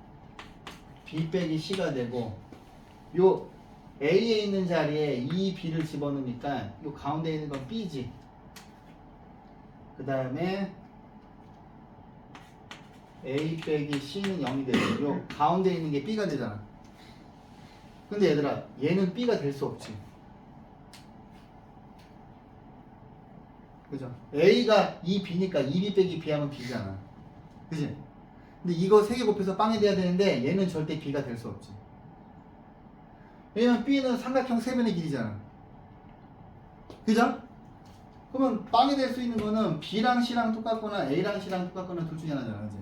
S1: B 빼기 C가 되고, 요 A에 있는 자리에 2B를 집어넣으니까 요 가운데 있는 건 B지. 그 다음에 A 빼기 C는 0이 되고 요 가운데 있는 게 B가 되잖아. 근데 얘들아, 얘는 B가 될 수 없지. 그죠? A가 2B니까 2B 빼기 B 하면 B잖아. 그지? 근데 이거 3개 곱해서 빵이 돼야 되는데 얘는 절대 B가 될 수 없지. 왜냐면 B는 삼각형 3변의 길이잖아. 그죠? 그러면 빵이 될 수 있는 거는 B랑 C랑 똑같거나 A랑 C랑 똑같거나 둘 중에 하나잖아. 그지?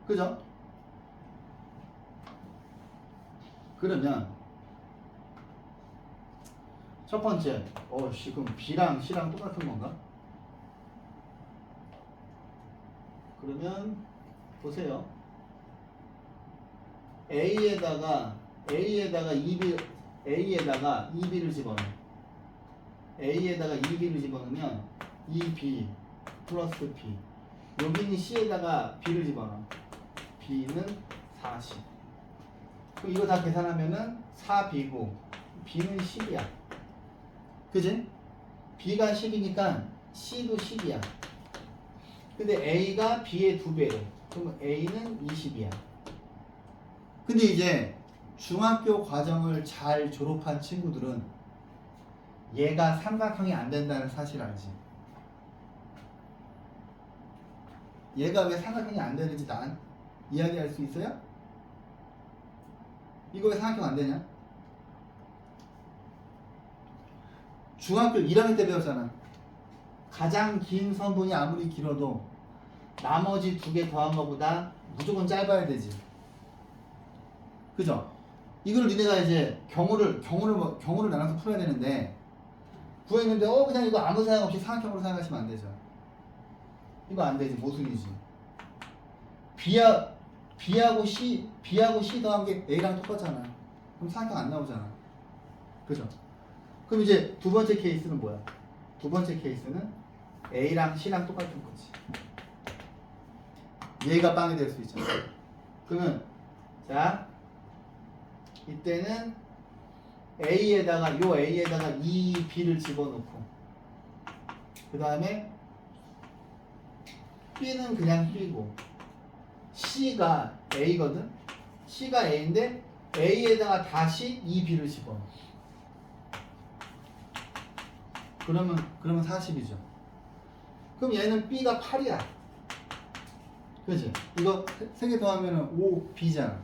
S1: 그죠? 그러면 첫 번째, 그럼 B랑 C랑 똑같은 건가? 그러면 보세요. A에다가 2B를 집어넣어. A에다가 2B를 집어넣으면 2B 플러스 B. 여기는 C에다가 B를 집어넣어. B는 40. 그럼 이거 다 계산하면은 4B고 B는 10이야. 그지? B가 10이니까 C도 10이야. 근데 A가 B의 2배래. 그럼 A는 20이야. 근데 이제 중학교 과정을 잘 졸업한 친구들은 얘가 삼각형이 안 된다는 사실 알지? 얘가 왜 삼각형이 안 되는지 난 이야기할 수 있어요? 이거 왜 삼각형 안 되냐? 중학교 1학년 때 배웠잖아. 가장 긴 선분이 아무리 길어도 나머지 2개 더한 것보다 무조건 짧아야 되지. 그죠? 이걸 니네가 이제 경우를 나눠서 풀어야 되는데 구했는데 그냥 이거 아무 생각 없이 삼각형으로 생각하시면 안 되죠. 이거 안 되지. 모순이지. B하고 C 더한 게 A랑 똑같잖아. 그럼 삼각형 안 나오잖아. 그죠? 그럼 이제 두 번째 케이스는 뭐야? 두 번째 케이스는 A랑 C랑 똑같은 거지. 얘가 빵이 될 수 있잖아. 그러면 자 이때는 A에다가 2B를 집어넣고 그 다음에 B는 그냥 B고 C가 A거든? C가 A인데 A에다가 다시 2B를 집어넣어. 그러면 40이죠. 그럼 얘는 B가 8이야. 그치? 이거 3개 더하면 5B잖아.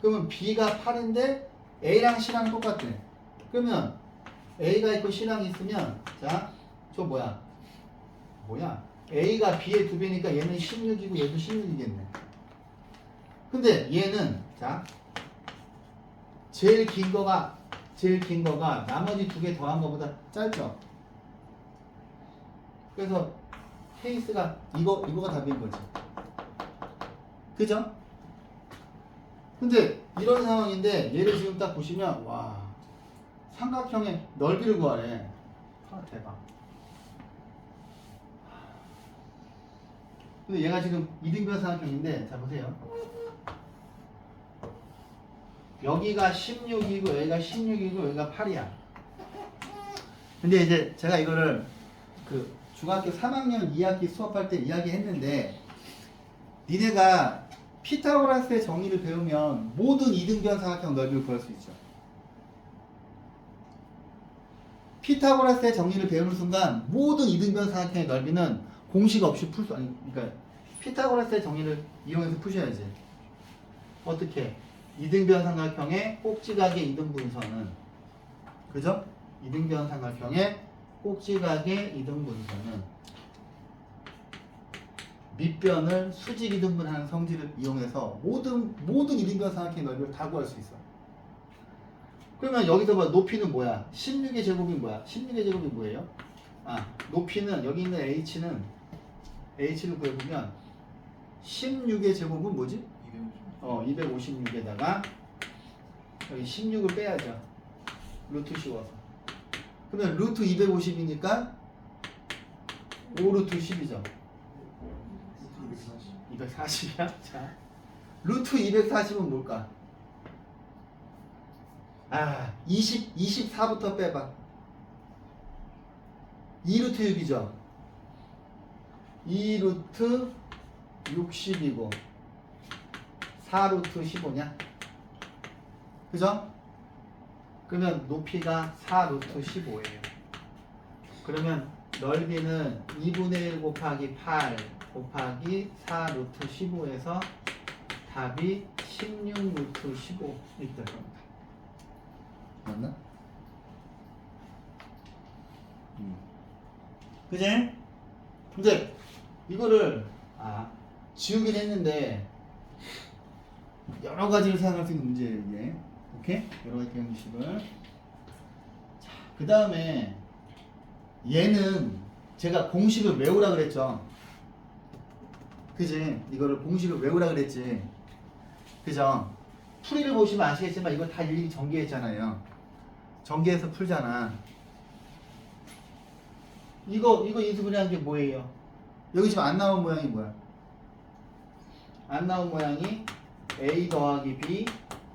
S1: 그러면 B가 8인데 A랑 C랑 똑같아. 그러면 A가 있고 C랑 있으면 자, 저 뭐야? A가 B의 2배니까 얘는 16이고 얘도 16이겠네. 근데 얘는 자 제일 긴 거가 나머지 2개 더한 거보다 짧죠. 그래서 케이스가 이거가 답인 거지. 그죠? 근데 이런 상황인데 얘를 지금 딱 보시면 와 삼각형의 넓이를 구하래. 대박. 근데 얘가 지금 이등변 삼각형인데 자 보세요. 여기가 16이고 여기가 16이고 여기가 8이야. 근데 이제 제가 이거를 그 중학교 3학년 2학기 수업할 때 이야기했는데 니네가 피타고라스의 정의를 배우면 모든 이등변 삼각형 넓이를 구할 수 있죠. 피타고라스의 정의를 배우는 순간 모든 이등변 삼각형의 넓이는 공식 없이 풀 수, 아니, 그러니까 피타고라스의 정의를 이용해서 푸셔야지. 어떻게? 이등변 삼각형의 꼭지각의 이등분선은, 그죠? 이등변 삼각형의 꼭지각의 이등분선은 밑변을 수직 이등분하는 성질을 이용해서 모든 이등변 삼각형의 넓이를 다 구할 수 있어. 그러면 여기서 봐, 높이는 뭐야? 16의 제곱이 뭐야? 16의 제곱이 뭐예요? 아, 높이는 여기 있는 h는 h를 구해보면 16의 제곱은 뭐지? 256에다가 여기 16을 빼야죠. 루트 씌워서. 그러면 루트 250이니까 5루트 10이죠. 240이야? 자, 루트 240은 뭘까? 아, 24부터 빼봐. 2루트 6이죠. 2루트 60이고 4루트 15냐? 그죠? 그러면 높이가 4루트 15예요. 그러면 넓이는 2분의 1 곱하기 8 곱하기 4루트 15에서 답이 16루트 15 이렇게 될 겁니다. 맞나? 그지? 근데 이거를 지우긴 했는데 여러 가지를 사용할 수 있는 문제예요 이게. 오케이? 여러 가지 방식을. 자, 그 다음에 얘는 제가 공식을 외우라 그랬죠. 그지? 이거를 공식을 외우라 그랬지. 그죠? 풀이를 보시면 아시겠지만 이거 다 일일이 전개했잖아요. 전개해서 풀잖아. 이거 인수분해한 게 뭐예요? 여기 지금 안 나온 모양이 뭐야? 안 나온 모양이 A 더하기 B,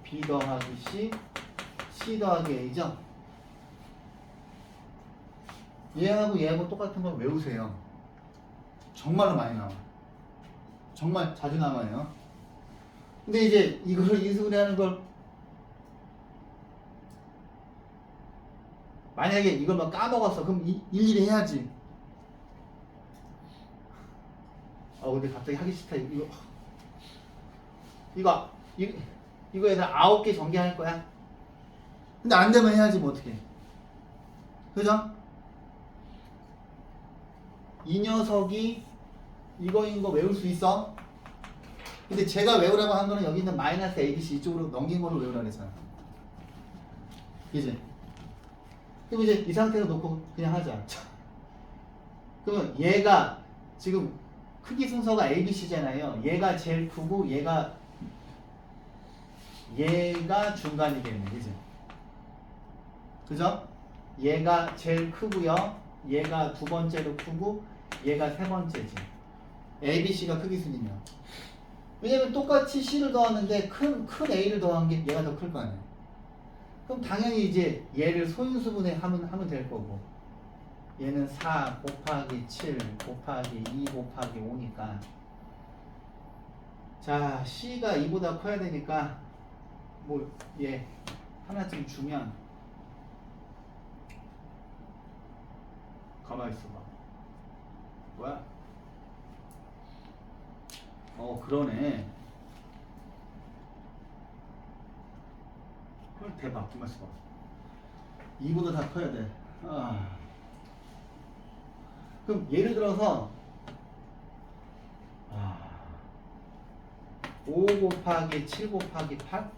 S1: B 더하기 C, C 더하기 A죠? 얘하고 똑같은 걸 외우세요. 정말로 많이 나와. 정말 자주 나와요. 근데 이제 이거를 인수분해하는 걸 만약에 이걸 막 까먹었어. 그럼 일일이 해야지. 근데 갑자기 하기 싫다. 이거에다 9개 전개할 거야. 근데 안 되면 해야지 뭐 어떡해. 그죠? 이 녀석이 이거인 거 외울 수 있어? 근데 제가 외우라고 한 거는 여기 있는 마이너스 ABC 이쪽으로 넘긴 걸로 외우라 그랬잖아. 그지? 그럼 이제 이 상태로 놓고 그냥 하자. 그러면 얘가 지금 크기 순서가 ABC잖아요. 얘가 제일 크고 얘가 중간이겠네. 그지? 그죠? 얘가 제일 크고요. 얘가 두 번째로 크고 얘가 세 번째지. ABC가 크기 순이면. 왜냐면 똑같이 C를 더하는데 큰 A를 더한 게 얘가 더 클 거 아니야. 그럼 당연히 이제 얘를 소인수분해 하면 될 거고. 얘는 4 곱하기 7 곱하기 2 곱하기 5니까. 자, C가 2보다 커야 되니까 뭐 얘 하나쯤 주면 가만히 있어봐. 뭐야? 그러네. 대박. 가만히 있어봐. 2보다 다 커야 돼. 그럼 예를 들어서 5 곱하기 7 곱하기 8?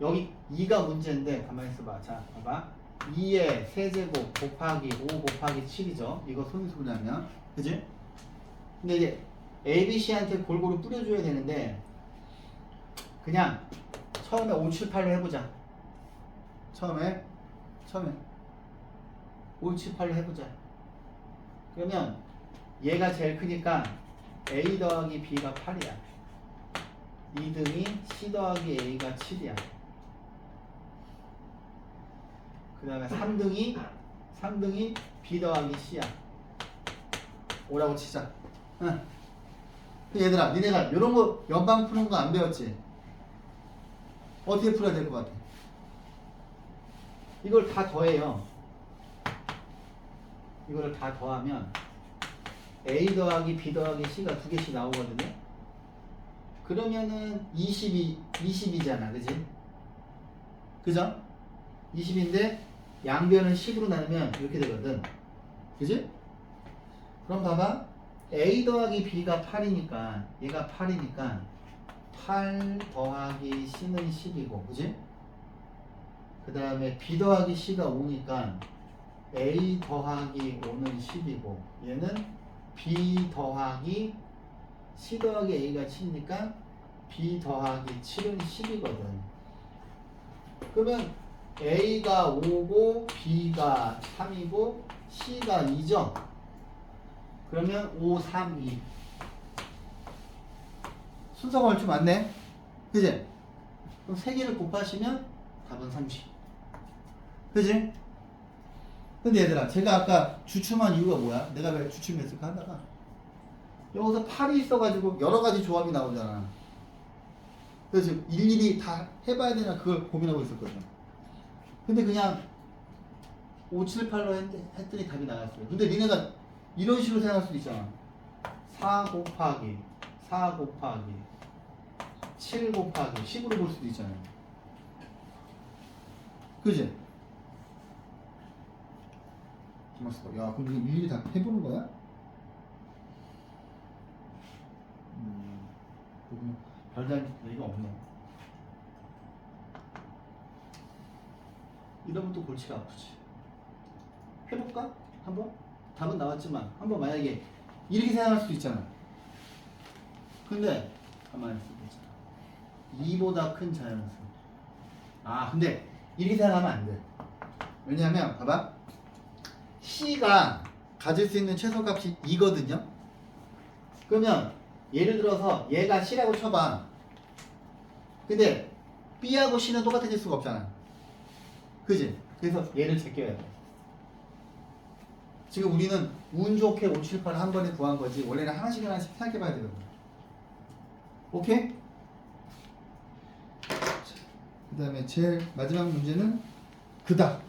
S1: 여기 2가 문제인데 가만히 있어봐. 자, 봐봐. 2의 세제곱 곱하기 5 곱하기 7이죠. 이거 소인수분해하면. 그지? 근데 이제 ABC한테 골고루 뿌려줘야 되는데 그냥 처음에 5, 7, 8로 해보자. 처음에 5, 7, 8로 해보자. 그러면 얘가 제일 크니까 A 더하기 B가 8이야. 2등이 C 더하기 A가 7이야. 그 다음에 3등이 B 더하기 C야. 5라고 치자. 응. 얘들아, 니네가 이런 거 연방 푸는 거 안 배웠지? 어떻게 풀어야 될 것 같아? 이걸 다 더해요. 이거를 다 더하면 A 더하기 B 더하기 C가 두 개씩 나오거든요. 그러면은 20이잖아, 그지? 그죠? 20인데 양변을 10으로 나누면 이렇게 되거든. 그지? 그럼 봐봐. A 더하기 B가 8이니까 얘가 8이니까 8 더하기 C는 10이고, 그지? 그 다음에 B 더하기 C가 5니까 A 더하기 5는 10이고, 얘는 B 더하기 C 더하기 A가 7이니까 B 더하기 7은 10이거든. 그러면 A가 5고 B가 3이고 C가 2죠. 그러면 5, 3, 2. 순서가 얼추 맞네. 그지? 그럼 3개를 곱하시면 답은 30. 그지? 근데 얘들아, 제가 아까 주춤한 이유가 뭐야? 내가 왜 주춤했을까 하다가 여기서 8이 있어가지고 여러 가지 조합이 나오잖아. 그래서 일일이 다 해봐야 되나 그걸 고민하고 있었거든. 근데 그냥 5, 7, 8로 했더니 답이 나왔어요. 근데 니네가 이런 식으로 생각할 수도 있잖아. 4 곱하기 4 곱하기 7 곱하기 10으로 볼 수도 있잖아요. 그지? 야, 그럼 이거 일일이 다 해보는 거야? 별다른 얘기가 없네. 이러면 또 골치가 아프지. 해볼까? 한번? 답은 나왔지만 한번 만약에 이렇게 생각할 수도 있잖아. 근데 가만히 있어보자. 2보다 큰 자연수. 아, 근데 이렇게 생각하면 안 돼. 왜냐하면 봐봐. C가 가질 수 있는 최소값이 2거든요. 그러면 예를 들어서 얘가 C라고 쳐봐. 근데 B하고 C는 똑같아질 수가 없잖아. 그지? 그래서 얘를 제껴야 돼. 지금 우리는 운 좋게 5, 7, 8을 한 번에 구한 거지. 원래는 하나씩 생각해 봐야 되거든. 오케이? 그 다음에 제일 마지막 문제는 그다.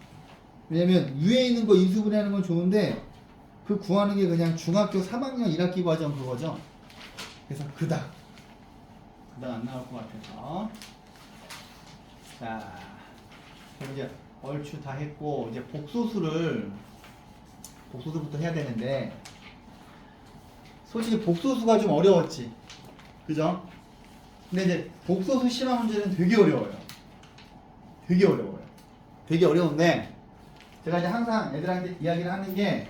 S1: 왜냐면 위에 있는 거 인수분해하는 건 좋은데 그 구하는 게 그냥 중학교 3학년 1학기 과정 그거죠. 그래서 그다 안 나올 것 같아서. 자, 그럼 이제 얼추 다 했고 이제 복소수부터 해야 되는데 솔직히 복소수가 좀 어려웠지. 그죠? 근데 이제 복소수 심화 문제는 되게 어려워요. 되게 어려운데 제가 이제 항상 애들한테 이야기를 하는 게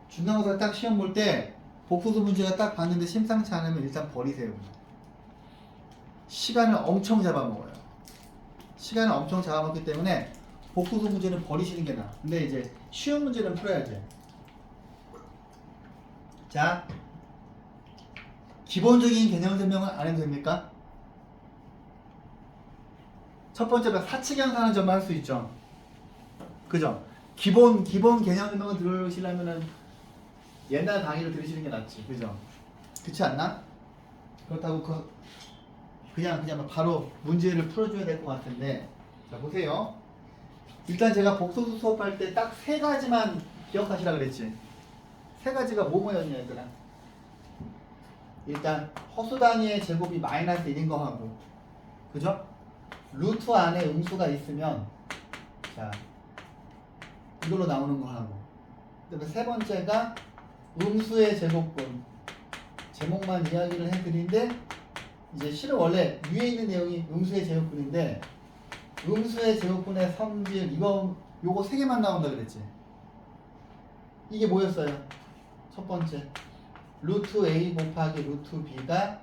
S1: 중간고사 딱 시험 볼 때 복소수 문제가 딱 봤는데 심상치 않으면 일단 버리세요. 시간을 엄청 잡아먹어요. 시간을 엄청 잡아먹기 때문에 복소수 문제는 버리시는 게 나아. 근데 이제 쉬운 문제는 풀어야지. 자, 기본적인 개념 설명을 안 해도 됩니까? 첫 번째가 사칙연산은 점만 할 수 있죠. 그죠? 기본 개념 설명을 들으시려면은 옛날 강의를 들으시는 게 낫지. 그죠? 그렇지 않나? 그렇다고 그냥 바로 문제를 풀어줘야 될 것 같은데. 자, 보세요. 일단 제가 복소수 수업할 때 딱 3가지만 기억하시라 그랬지. 3가지가 뭐였냐 얘들아. 일단 허수 단위의 제곱이 마이너스 1인 거 하고, 그죠? 루트 안에 음수가 있으면 자 이걸로 나오는 거 하고, 그다음에 3번째가 음수의 제곱분. 제목만 이야기를 해드리는데 이제 실은 원래 위에 있는 내용이 음수의 제곱분인데 음수의 제곱분의 성질 요거 3개만 나온다 그랬지. 이게 뭐였어요? 첫 번째 루트 A 곱하기 루트 B가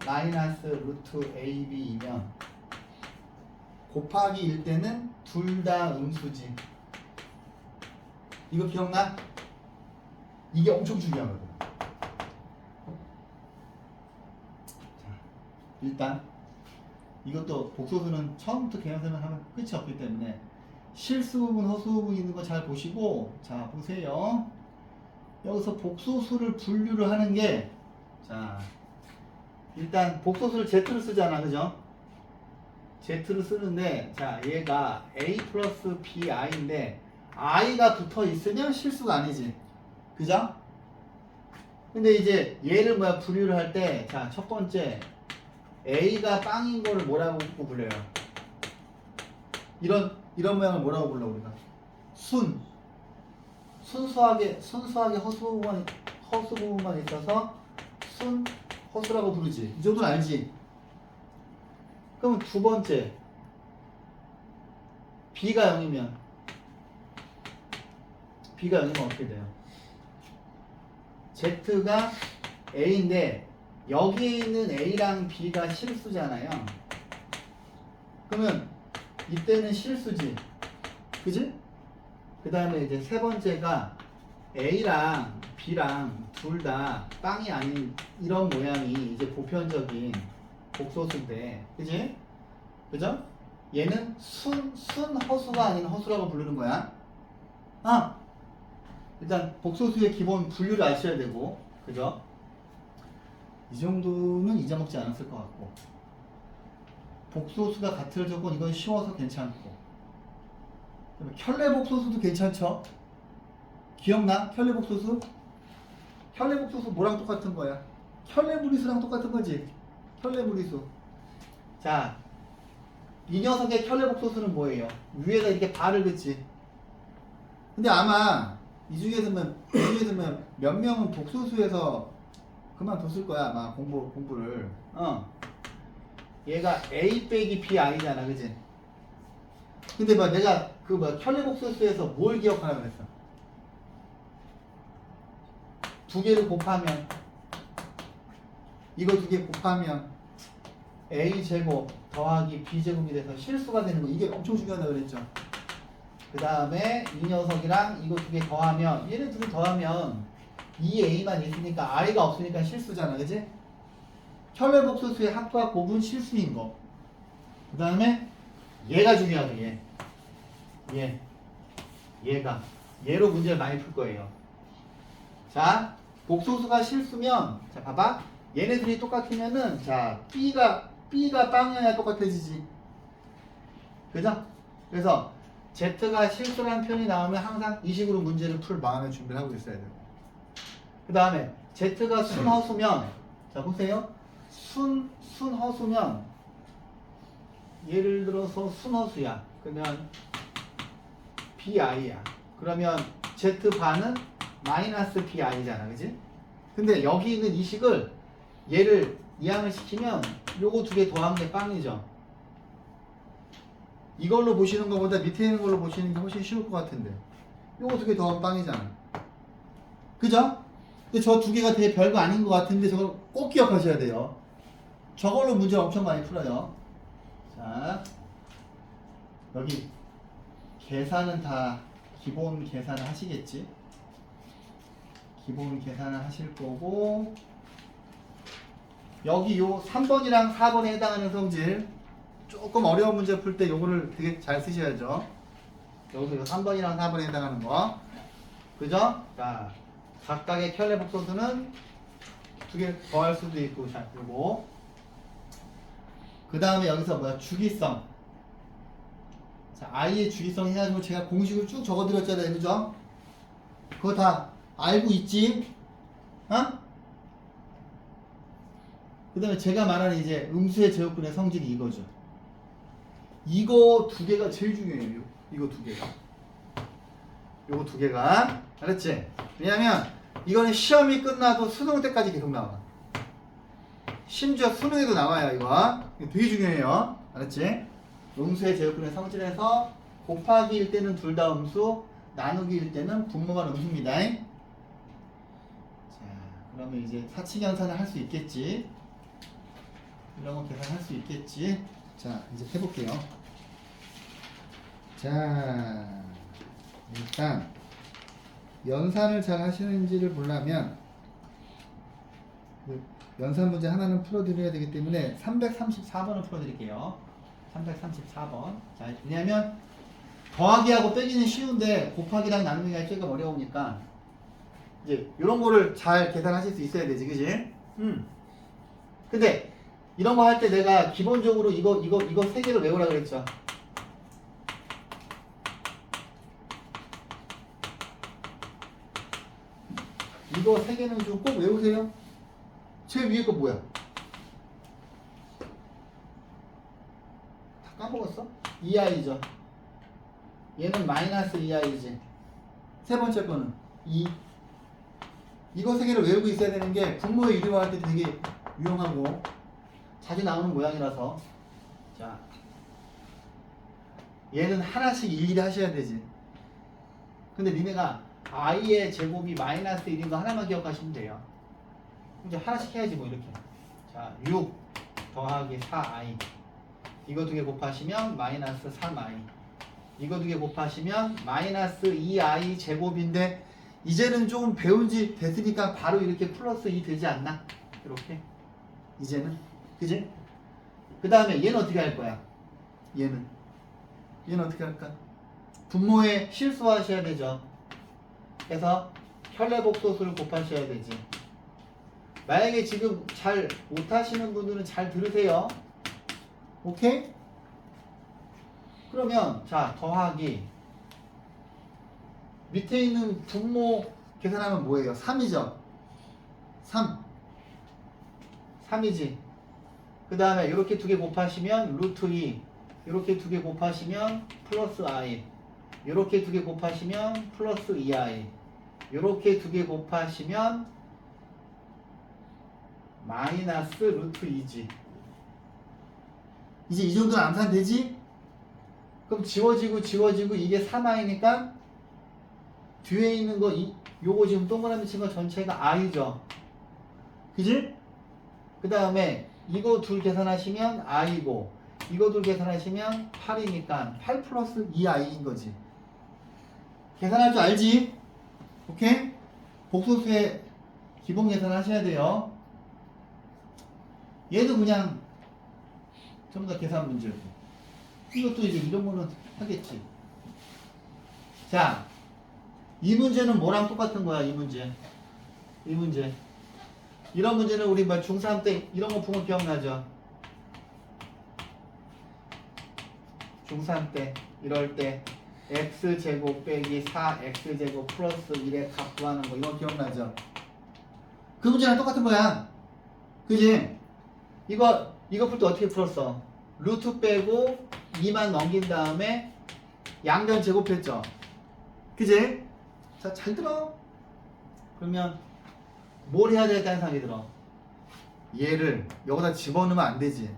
S1: 마이너스 루트 AB이면 곱하기일 때는 둘 다 음수지. 이거 기억나? 이게 엄청 중요하거든. 자, 일단 이것도 복소수는 처음부터 개념 설명하면 끝이 없기 때문에 실수 부분, 허수 부분 있는 거 잘 보시고, 자 보세요. 여기서 복소수를 분류를 하는 게, 자, 일단 복소수를 Z로 쓰잖아, 그죠? Z로 쓰는데, 자, 얘가 A 플러스 BI인데, I가 붙어 있으면 실수가 아니지. 그죠? 근데 이제 얘를 뭐야, 분류를 할 때, 자, 첫 번째, A가 빵인 거를 뭐라고 불러요? 이런 모양을 뭐라고 불러, 우리가? 순수하게 허수 부분만 있어서 허수라고 부르지. 이 정도는 알지? 그럼 두 번째, B가 0이면 어떻게 돼요? Z가 A인데 여기에 있는 A랑 B가 실수잖아요. 그러면 이때는 실수지. 그지? 그 다음에 이제 세 번째가 A랑 B랑 둘 다 빵이 아닌 이런 모양이 이제 보편적인 복소수인데, 그지? 그죠? 얘는 순허수가 아닌 허수라고 부르는 거야. 아! 일단 복소수의 기본 분류를 아셔야 되고, 그죠? 이 정도는 잊어먹지 않았을 것 같고, 복소수가 같을 조건, 이건 쉬워서 괜찮고, 켤레 복소수도 괜찮죠? 기억나? 켤레 복소수? 켤레 복소수 뭐랑 똑같은 거야? 켤레 무리수랑 똑같은 거지? 켤레 무리수. 자, 이 녀석의 켤레 복소수는 뭐예요? 위에다 이렇게 발을 긋지. 근데 아마 이 중에서 몇 명은 복소수에서 그만뒀을 거야, 아마 공부를. 얘가 A 빼기 B I잖아, 그지? 근데 내가 켤레 복소수에서 뭘 기억하라고 그랬어? 두 개를 곱하면, 이거 두 개 곱하면 A제곱 더하기 B제곱이 돼서 실수가 되는 거, 이게 엄청 중요하다고 그랬죠. 그 다음에 이 녀석이랑 이거 두 개 더하면, 얘네 둘이 더하면 2A만 있으니까 I가 없으니까 실수잖아, 그지? 켤레 복소수의 합과 곱은 실수인 거. 그 다음에 얘가 중요하죠, 얘가. 얘로 문제를 많이 풀 거예요. 자, 복소수가 실수면, 자, 봐봐. 얘네들이 똑같으면은, 자, B가 빵이어야 똑같아지지. 그죠? 그래서 Z가 실수라는 표현이 나오면 항상 이 식으로 문제를 풀 마음의 준비를 하고 있어야 돼요. 그 다음에 Z가 순허수면, 자, 보세요. 순허수면, 예를 들어서 순허수야. 그러면 BI야. 그러면 Z반은 마이너스 BI잖아, 그지? 근데 여기 있는 이 식을 얘를 이항을 시키면 요거 두 개 더하면 게 빵이죠. 이걸로 보시는 것보다 밑에 있는 걸로 보시는 게 훨씬 쉬울 것 같은데, 요거 두 개 더하면 빵이잖아. 그죠? 근데 저 두 개가 되게 별거 아닌 것 같은데 저걸 꼭 기억하셔야 돼요. 저걸로 문제 엄청 많이 풀어요. 자, 여기 계산은 다 기본 계산을 하시겠지? 기본 계산을 하실 거고, 여기 요 3번이랑 4번에 해당하는 성질, 조금 어려운 문제 풀 때 요거를 되게 잘 쓰셔야죠. 여기서 요 3번이랑 4번에 해당하는 거. 그죠? 자, 각각의 켤레 복소수는 두 개 더 할 수도 있고, 자, 요거. 그 다음에 여기서 뭐야? 주기성. 자, I의 주기성 해가지고 제가 공식을 쭉 적어드렸잖아요, 그죠? 그거 다 알고 있지? 그 다음에 제가 말하는 이제 음수의 제곱근의 성질이 이거죠. 이거 두 개가 제일 중요해요. 이거 두 개가. 요거 두 개가. 알았지? 왜냐면 이거는 시험이 끝나도 수능 때까지 계속 나와. 심지어 수능에도 나와요, 이거. 이거 되게 중요해요. 알았지? 음수의 제곱근의 성질에서 곱하기일 때는 둘 다 음수, 나누기일 때는 분모가 음수입니다. 자, 그러면 이제 사칙연산을 할 수 있겠지. 이런 거 계산할 수 있겠지. 자, 이제 해볼게요. 자, 일단 연산을 잘 하시는지를 보려면 연산 문제 하나는 풀어드려야 되기 때문에 334번을 풀어드릴게요. 334번. 자, 왜냐면 더하기하고 빼기는 쉬운데 곱하기랑 나누기가 조금 어려우니까 이제 이런 거를 잘 계산하실 수 있어야 되지, 그지? 근데 이런 거 할 때 내가 기본적으로 이거 세 개를 외우라 그랬죠. 이거 세 개는 좀 꼭 외우세요. 제일 위에 거 뭐야? 다 까먹었어? 2i죠. 얘는 마이너스 2i지. 세 번째 거는 2. 이거 세 개를 외우고 있어야 되는 게 분모의 이름할 때 되게 유용하고 자주 나오는 모양이라서. 자, 얘는 하나씩 일일이 하셔야 되지. 근데 니네가 i의 제곱이 마이너스 1인 거 하나만 기억하시면 돼요. 이제 하나씩 해야지 뭐 이렇게. 자, 6 더하기 4i. 이거 두 개 곱하시면 마이너스 3i. 이거 두 개 곱하시면 마이너스 2i 제곱인데 이제는 조금 배운 지 됐으니까 바로 이렇게 플러스 2 되지 않나? 이렇게. 이제는. 그지? 그 다음에 얘는 어떻게 할 거야? 얘는 어떻게 할까? 분모에 실수하셔야 되죠. 그래서 현례복소수를 곱하셔야 되지. 만약에 지금 잘 못하시는 분들은 잘 들으세요. 오케이? 그러면 자 더하기 밑에 있는 분모 계산하면 뭐예요? 3이죠? 3이지. 그 다음에 이렇게 두 개 곱하시면 루트 2, 이렇게 두 개 곱하시면 플러스 i, 이렇게 두 개 곱하시면 플러스 2i, 이렇게 두 개 곱하시면 마이너스 루트 2지. 이제 이 정도는 암산되지? 그럼 지워지고 이게 3i니까 뒤에 있는 거 요거 지금 동그라미 친 거 전체가 i죠. 그지? 그 다음에 이거 둘 계산하시면 i고 이거 둘 계산하시면 8이니까 8 플러스 2i인 거지. 계산할 줄 알지? 오케이? 복소수의 기본 계산 하셔야 돼요. 얘도 그냥 전부 다 계산 문제고 이것도 이제 이런 거는 하겠지. 자, 이 문제는 뭐랑 똑같은 거야? 이 문제 이런 문제는 우리 뭐 중3 때 이런 거 보면 기억나죠? 중3 때 이럴 때 x제곱 빼기 4x제곱 플러스 1의 값 구하는 거 이거 기억나죠? 그 문제랑 똑같은 거야. 그지? 이거 풀 때 어떻게 풀었어? 루트 빼고 2만 넘긴 다음에 양변 제곱했죠? 그지? 자, 잘 들어. 그러면 뭘 해야 될까요? 생각이 들어. 얘를 여기다 집어넣으면 안 되지.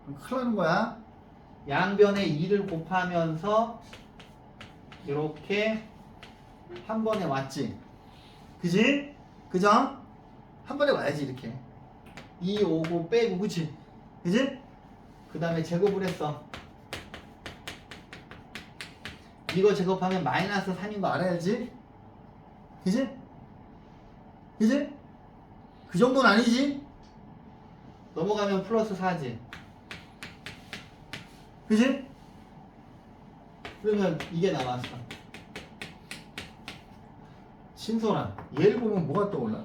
S1: 그럼 큰일 나는 거야. 양변에 2를 곱하면서 이렇게 한 번에 왔지. 그지? 그죠? 한 번에 와야지 이렇게. 2 오고 빼고 그치? 그지? 그 다음에 제곱을 했어. 이거 제곱하면 마이너스 3인 거 알아야지? 그지? 그지? 그 정도는 아니지? 넘어가면 플러스 4지. 그지? 그러면 이게 나왔어. 신선아, 얘를 보면 뭐가 떠올라?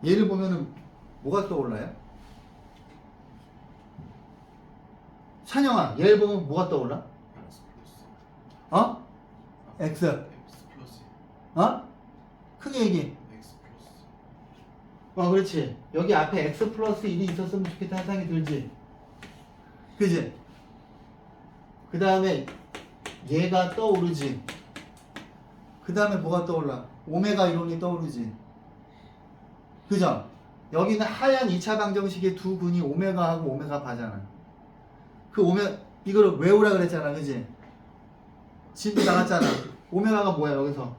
S1: 얘를 보면은 뭐가 떠올라요? 찬영아, 얘를 보면 뭐가 떠올라? 어? X.
S4: X 플러스
S1: 어? 크게 얘기해.
S4: X 플러스
S1: 그렇지. 여기 앞에 X 플러스 1이 있었으면 좋겠다는 생각이 들지? 그지? 그 다음에 얘가 떠오르지? 그 다음에 뭐가 떠올라? 오메가 이론이 떠오르지? 그죠? 여기는 하얀 2차 방정식의 두 근이 오메가하고 오메가 바잖아. 그 이거를 외우라 그랬잖아. 그지? 진도 나갔잖아. 오메가가 뭐야 여기서?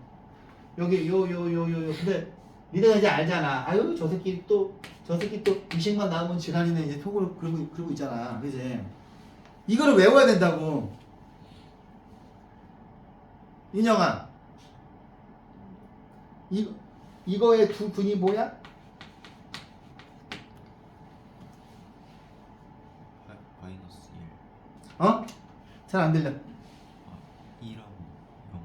S1: 여기 요. 근데 니네가 이제 알잖아. 아유 저 새끼 또 의식만 나오면 지랄이네. 이제 속으로 그러고 있잖아. 그지? 이거를 외워야 된다고. 인영아. 이거의 두 근이 뭐야?
S4: 마이너스 1
S1: 어? 잘 안 들려.
S4: 2라고 0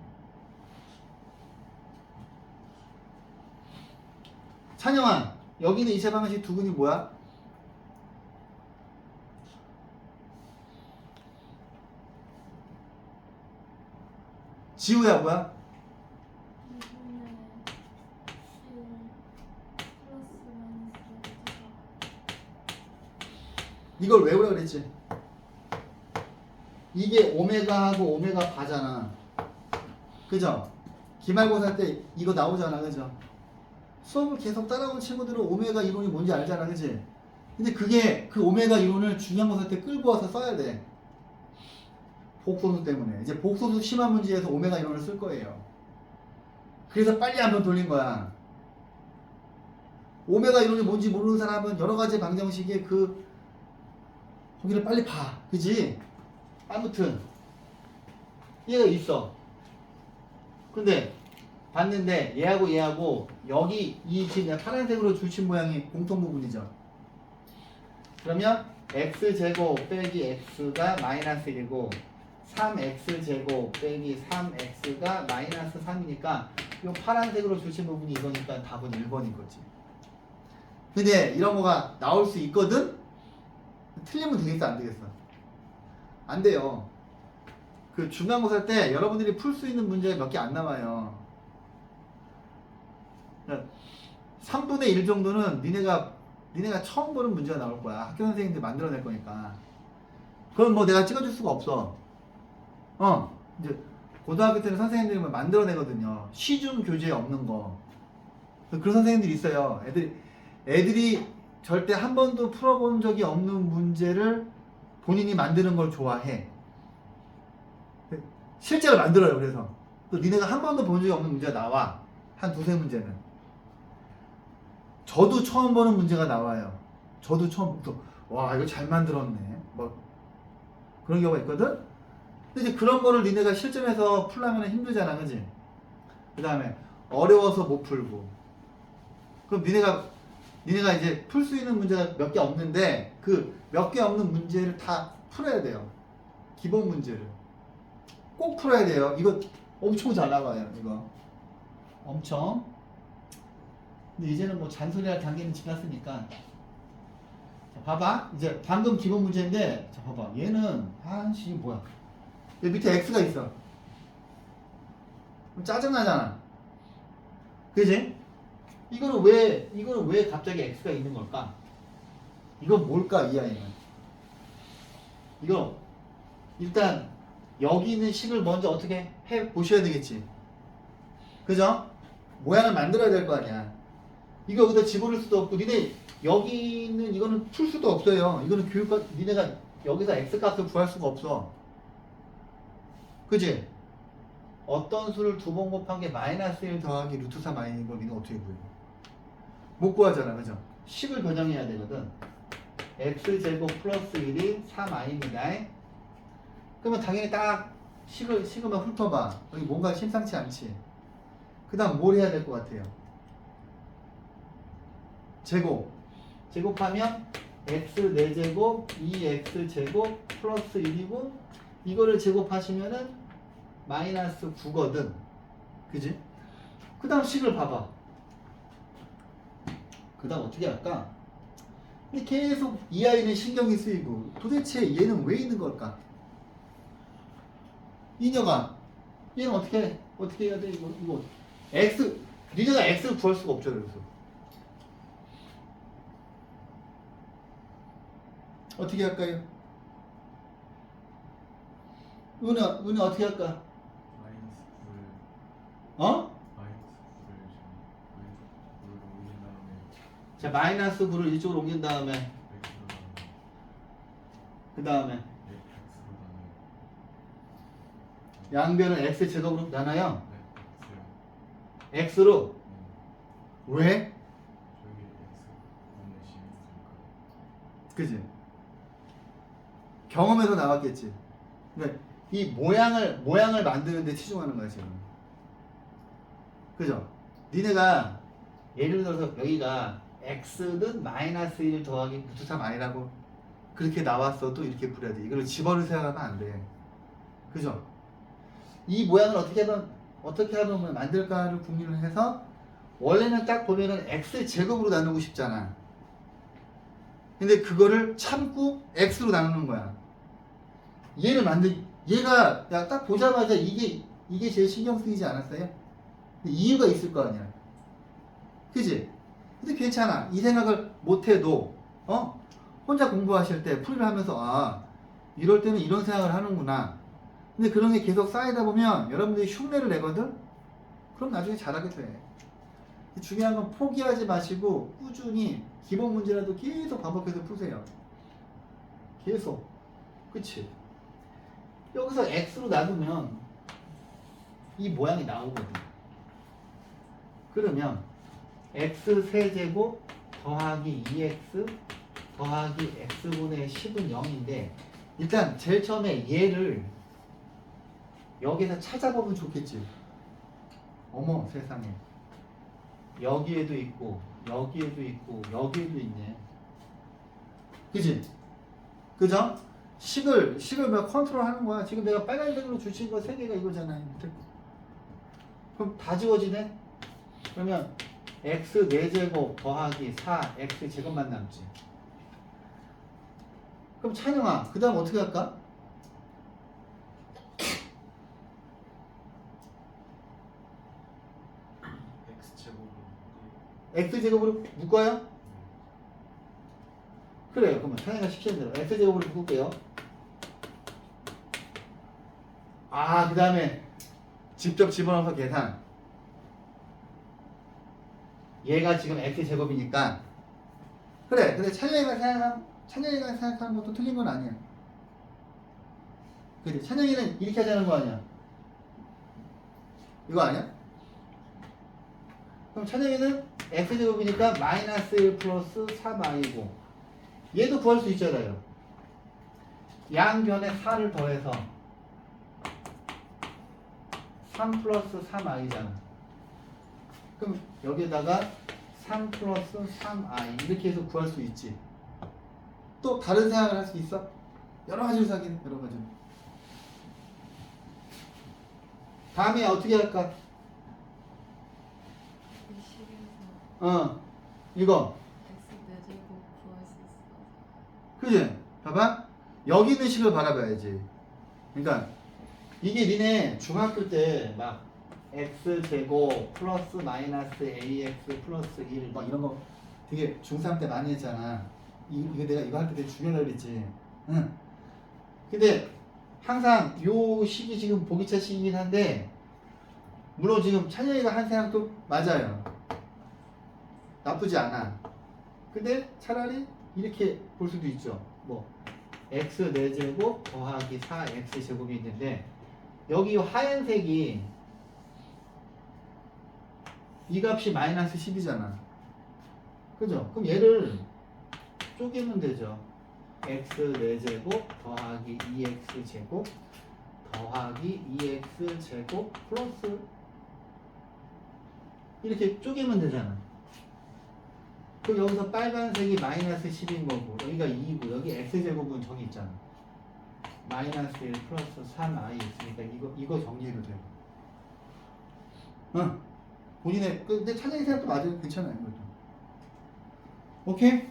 S1: 찬영아, 여기 있는 이차 방정식 두근이 뭐야? 지우야 뭐야?
S2: 2분의 1 플러스 마이너스
S1: 이걸 외우라 그랬지. 이게 오메가하고 오메가 바잖아. 그죠? 기말고사 때 이거 나오잖아. 그죠? 수업을 계속 따라온 친구들은 오메가 이론이 뭔지 알잖아. 그지? 근데 그게 그 오메가 이론을 중요한고사 때 끌고 와서 써야 돼. 복소수 때문에. 이제 복소수 심화 문제에서 오메가 이론을 쓸 거예요. 그래서 빨리 한번 돌린 거야. 오메가 이론이 뭔지 모르는 사람은 여러 가지 방정식의 거기를 빨리 봐. 그지? 아무튼 얘가 있어. 근데 봤는데 얘하고 여기 이 지금 파란색으로 줄친 모양이 공통 부분이죠. 그러면 x제곱 빼기 x가 마이너스 1이고 3x제곱 빼기 3x가 마이너스 3이니까 이 파란색으로 줄친 부분이 이거니까 답은 1번인 거지. 근데 이런 거가 나올 수 있거든? 틀리면 되겠어 안 되겠어? 안 돼요. 그 중간고사 때 여러분들이 풀 수 있는 문제가 몇 개 안 남아요. 3분의 1 정도는 니네가 처음 보는 문제가 나올 거야. 학교 선생님들이 만들어낼 거니까. 그건 뭐 내가 찍어줄 수가 없어. 이제 고등학교 때는 선생님들이 뭐 만들어내거든요. 시중 교재에 없는 거. 그런 선생님들이 있어요. 애들이 절대 한 번도 풀어본 적이 없는 문제를 본인이 만드는 걸 좋아해. 실제로 만들어요. 그래서 또 니네가 한 번도 본 적이 없는 문제가 나와. 한 두세 문제는. 저도 처음 보는 문제가 나와요. 저도 처음 보고 와 이거 잘 만들었네. 뭐 그런 경우가 있거든. 근데 이제 그런 거를 니네가 실전에서 풀려면 힘들잖아, 그지? 그 다음에 어려워서 못 풀고. 그럼 니네가 이제 풀 수 있는 문제가 몇 개 없는데 그 몇 개 없는 문제를 다 풀어야 돼요. 기본 문제를 꼭 풀어야 돼요. 이거 엄청 잘 나와요. 이거 엄청. 근데 이제는 뭐 잔소리할 단계는 지났으니까. 자, 봐봐. 이제 방금 기본 문제인데, 자 봐봐. 얘는 이게 뭐야? 여기 밑에 x가 있어. 그럼 짜증나잖아. 그지? 이거는 왜 갑자기 x가 있는 걸까? 이건 뭘까, 이 아이는? 이거 일단 여기 있는 식을 먼저 어떻게 해 보셔야 되겠지. 그죠? 모양을 만들어야 될 거 아니야. 이거 여기다 집어넣을 수도 없고, 니네 여기 있는 이거는 풀 수도 없어요. 이거는 교육과 니네가 여기서 x 값을 구할 수가 없어. 그지? 어떤 수를 두 번 곱한 게 마이너스 1 더하기 루트 3 마이너스 걸 니네 어떻게 구해? 못 구하잖아. 그죠? 식을 변형해야 되거든. x제곱 플러스 1이 3i입니다. 그러면 당연히 딱 식을만 훑어봐. 여기 뭔가 심상치 않지. 그 다음 뭘 해야 될 것 같아요? 제곱하면 x 4제곱 2x제곱 플러스 1이고 이거를 제곱하시면은 마이너스 9거든. 그지? 그 다음 식을 봐봐. 그 다음 어떻게 할까? 근데 계속 이 아이는 신경이 쓰이고 도대체 얘는 왜 있는 걸까? 이녀가 얘는 어떻게 해야 돼? 이거 x 니네가 x를 구할 수가 없죠. 그래서 어떻게 할까요? 은혜 어떻게 할까?
S4: 마이너스 9를
S1: 어?
S4: 옮긴 다음에
S1: 자 마이너스 9를 이쪽으로 옮긴 다음에
S4: x로
S1: 그 다음에
S4: 나눠
S1: 양변을 x 제곱으로 나눠요.
S4: 네,
S1: x로
S4: 네.
S1: 왜?
S4: 저기 x 분의 10 있으니까
S1: 그지? 경험에서 나왔겠지. 근데 이 모양을 만드는데 치중하는 거야 지금. 그죠? 니네가 예를 들어서 여기가 x는 마이너스 1 더하기 루트 3 아니라고 그렇게 나왔어도 이렇게 풀어야 돼. 이걸 집어를 생각하면 안 돼. 그죠? 이 모양을 어떻게 하면 만들까를 궁리를 해서 원래는 딱 보면은 x 제곱으로 나누고 싶잖아. 근데 그거를 참고 x로 나누는 거야. 얘를 얘가 야 딱 보자마자 이게 제일 신경 쓰이지 않았어요? 근데 이유가 있을 거 아니야. 그지? 근데 괜찮아. 이 생각을 못해도 혼자 공부하실 때 풀이를 하면서 아 이럴 때는 이런 생각을 하는구나. 근데 그런 게 계속 쌓이다 보면 여러분들이 흉내를 내거든? 그럼 나중에 잘하게 돼. 중요한 건 포기하지 마시고 꾸준히 기본 문제라도 계속 반복해서 푸세요. 계속. 그치? 여기서 x로 나누면 이 모양이 나오거든. 그러면 x 세제곱 더하기 2x 더하기 x분의 10은 0인데 일단 제일 처음에 얘를 여기서 찾아보면 좋겠지. 어머 세상에 여기에도 있고 여기에도 있고 여기에도 있네. 그지? 그죠? 식을 막 컨트롤 하는 거야. 지금 내가 빨간색으로 주신 거 3개가 이거잖아요. 그럼 다 지워지네? 그러면 x 4제곱 더하기 4x 제곱만 남지. 그럼 찬영아 그 다음 어떻게 할까? x제곱으로 묶어요? 그래요. 그러면 찬영이가 시키는 대로 x제곱으로 묶을게요. 그 다음에 직접 집어넣어서 계산. 얘가 지금 x제곱이니까 그래. 근데 찬영이가 생각하는 것도 틀린 건 아니야. 그래. 찬영이는 이렇게 하자는 거 아니야. 이거 아니야? 그럼 찬영이는 x제곱이니까 마이너스 1 플러스 3i고 얘도 구할 수 있잖아요. 양변에 4를 더해서 3 플러스 3i잖아. 그럼 여기에다가 3 플러스 3i 이렇게 해서 구할 수 있지. 또 다른 생각을 할 수 있어? 여러 가지로 사긴 여러 가지로. 다음에 어떻게 할까?
S2: 이 식에서
S1: 이거
S2: x 4제곱 구할 수 있어.
S1: 그지? 봐봐. 여기 있는 식을 바라봐야지. 그러니까 이게 니네 중학교 때 막 x제곱 플러스 마이너스 ax 플러스 1 막 이런 거 되게 중3 때 많이 했잖아. 이거 내가 이거 할 때 되게 중요하다고 그랬지. 응. 근데 항상 요 식이 지금 보기차 식이긴 한데 물론 지금 찬영이가 한 생각도 맞아요. 나쁘지 않아. 근데 차라리 이렇게 볼 수도 있죠. 뭐 x 4제곱 더하기 4x 제곱이 있는데 여기 이 하얀색이 이 값이 마이너스 10이잖아. 그죠? 그럼 얘를 쪼개면 되죠. x 4제곱 더하기 2x 제곱 더하기 2x 제곱 플러스 이렇게 쪼개면 되잖아. 그럼 여기서 빨간색이 마이너스 10인 거고 여기가 2이고 여기 x제곱은 저기 있잖아. 마이너스 1 플러스 3i 있으니까 이거 정리해도 돼요. 응. 본인의 근데 찬영이 생각도 맞아요. 괜찮아요. 이것도. 오케이?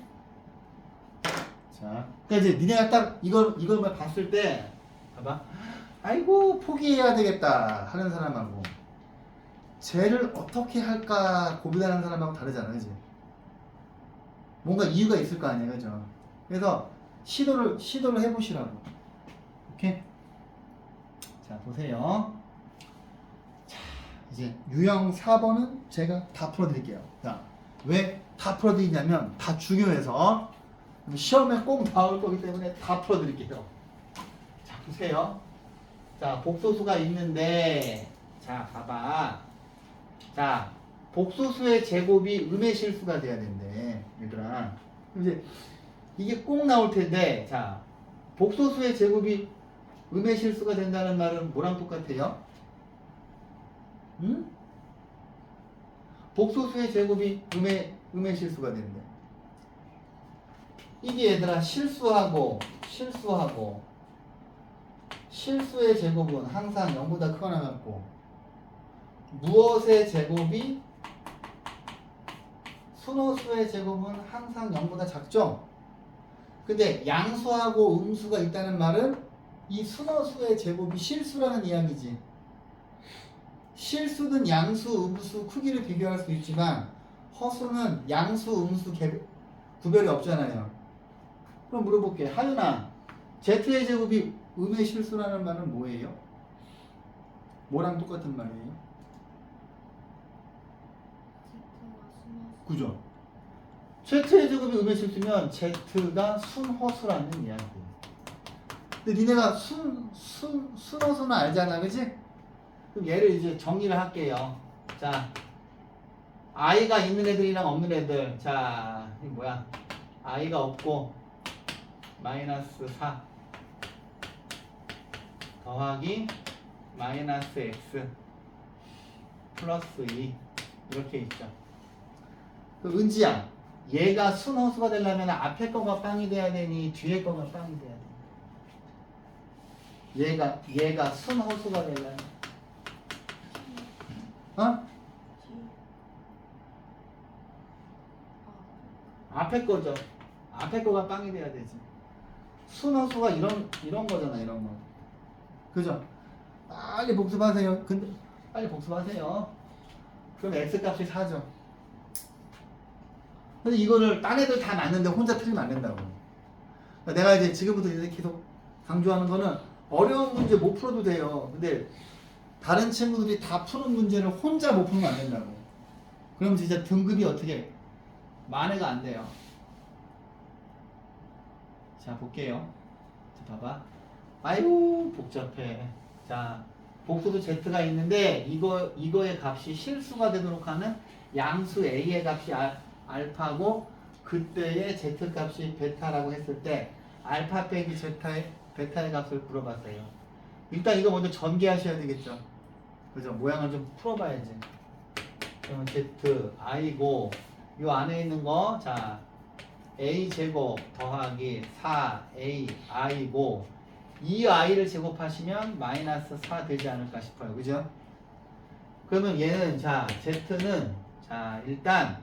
S1: 자, 그러니까 이제 니네가 딱 이걸만 봤을 때 봐봐. 아이고 포기해야 되겠다 하는 사람하고 쟤를 어떻게 할까 고민하는 사람하고 다르잖아. 그지? 뭔가 이유가 있을 거 아니에요. 그죠? 그래서 시도를 해보시라고. 오케이? 자, 보세요. 자, 이제 유형 4번은 제가 다 풀어드릴게요. 자, 왜 다 풀어드리냐면 다 중요해서 시험에 꼭 나올 거기 때문에 다 풀어드릴게요. 자, 보세요. 자, 복소수가 있는데 자, 봐봐. 자, 복소수의 제곱이 음의 실수가 돼야 된대. 얘들아. 이제 이게 꼭 나올 텐데 자, 복소수의 제곱이 음의 실수가 된다는 말은 뭐랑 똑같아요? 응? 복소수의 제곱이 음의 실수가 된대. 이게 얘들아 실수의 제곱은 항상 0보다 크거나 같고 무엇의 제곱이 순호수의 제곱은 항상 0보다 작죠? 근데 양수하고 음수가 있다는 말은 이 순호수의 제곱이 실수라는 이야기지. 실수는 양수, 음수 크기를 비교할 수 있지만 허수는 양수, 음수 구별이 없잖아요. 그럼 물어볼게. 하윤아, Z의 제곱이 음의 실수라는 말은 뭐예요? 뭐랑 똑같은 말이에요? 그죠? Z의 제곱이 음의 실수면 Z가 순허수라는 이야기예요. 근데 니네가 순허수는 알잖아, 그치? 그럼 얘를 이제 정리를 할게요. 자, I가 있는 애들이랑 없는 애들. 자, 이 뭐야? I가 없고 마이너스 4 더하기 마이너스 X 플러스 2 이렇게 있죠. 그 은지야, 얘가 순허수가 되려면 앞에 거가 빵이 돼야 되니 뒤에 거가 빵이 돼야 돼. 얘가 순허수가 되려면 어? 앞에 거죠. 앞에 거가 빵이 돼야 되지. 순허수가 이런 거잖아, 이런 거. 그죠? 빨리 복습하세요. 근데 빨리 복습하세요. 그럼 x 값이 4죠. 근데 이거를 딴 애들 다 맞는데 혼자 틀리면 안 된다고. 그러니까 내가 이제 지금부터 이제 계속 강조하는 거는 어려운 문제 못 풀어도 돼요. 근데 다른 친구들이 다 푸는 문제를 혼자 못 풀면 안 된다고. 그럼 진짜 등급이 어떻게 만회가 안 돼요. 자, 볼게요. 자, 봐봐. 아유, 복잡해. 자, 복수도 Z가 있는데 이거의 값이 실수가 되도록 하는 양수 A의 값이 알파고 그때의 Z 값이 베타라고 했을 때 알파 빼기 베타의 값을 물어봤어요. 일단 이거 먼저 전개하셔야 되겠죠. 그죠? 모양을 좀 풀어봐야지. 그러면 Z, I고 요 안에 있는 거, 자, A 제곱 더하기 4A I고 이 I를 제곱하시면 마이너스 4 되지 않을까 싶어요. 그죠? 그러면 얘는, 자, Z는, 자, 일단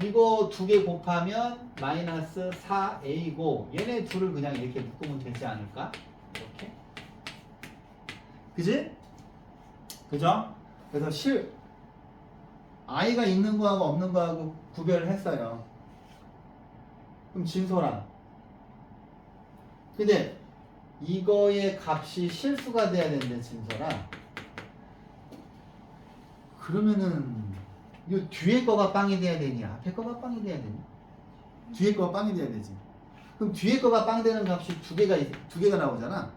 S1: 이거 두 개 곱하면 마이너스 4A고 얘네 둘을 그냥 이렇게 묶으면 되지 않을까? 이렇게. 그지? 그죠? 그래서 I가 있는 거하고 없는 거하고 구별을 했어요. 그럼 진솔아. 근데 이거의 값이 실수가 돼야 되는데 진솔아. 그러면은 이 뒤에 거가 빵이 돼야 되니 앞에 거가 빵이 돼야 되니? 뒤에 거가 빵이 돼야 되지. 그럼 뒤에 거가 빵 되는 값이 두 개가 나오잖아.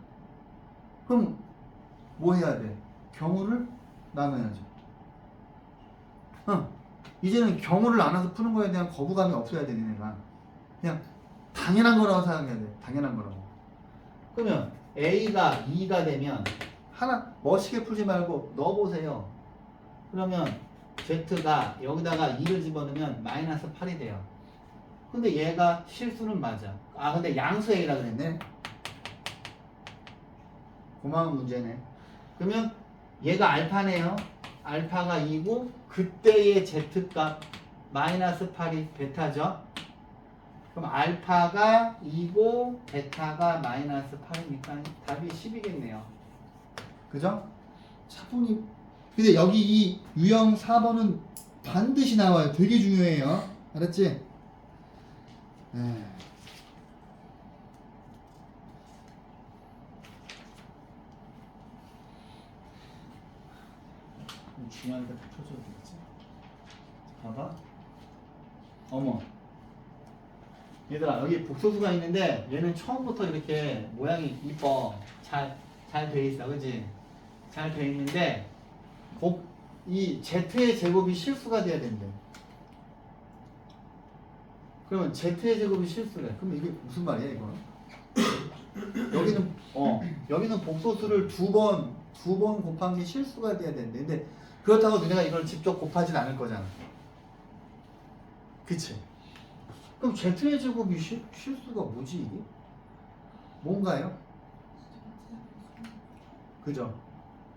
S1: 그럼 뭐 해야 돼? 경우를 나눠야죠. 이제는 경우를 나눠서 푸는 거에 대한 거부감이 없어야 돼, 니네가. 그냥 당연한 거라고 생각해야 돼. 당연한 거라고. 그러면 A가 2가 되면 하나 멋있게 풀지 말고 넣어보세요. 그러면 Z가 여기다가 2를 집어넣으면 마이너스 8이 돼요. 근데 얘가 실수는 맞아. 아, 근데 양수 A라 그랬네. 고마운 문제네. 그러면 얘가 알파네요. 알파가 2고 그때의 Z값 마이너스 8이 베타죠. 그럼 알파가 2고 베타가 마이너스 8이니까 답이 10이겠네요. 그죠? 차분히. 근데 여기 이 유형 4번은 반드시 나와요. 되게 중요해요. 알았지? 네. 중요하니까 펴줘도 되겠지. 봐봐. 어머. 얘들아, 여기 복소수가 있는데 얘는 처음부터 이렇게 모양이 이뻐. 잘 돼 있어. 그지? 잘 돼 있는데 이 Z의 제곱이 실수가 돼야 된대. 그러면 Z의 제곱이 실수래. 그럼 이게 무슨 말이야, 이거는? 여기는 복소수를 두 번 곱한 게 실수가 돼야 되는데, 근데 그렇다고 너네가 이걸 직접 곱하진 않을 거잖아. 그치? 그럼 Z의 제곱이 실수가 뭐지, 이게? 뭔가요? 그죠?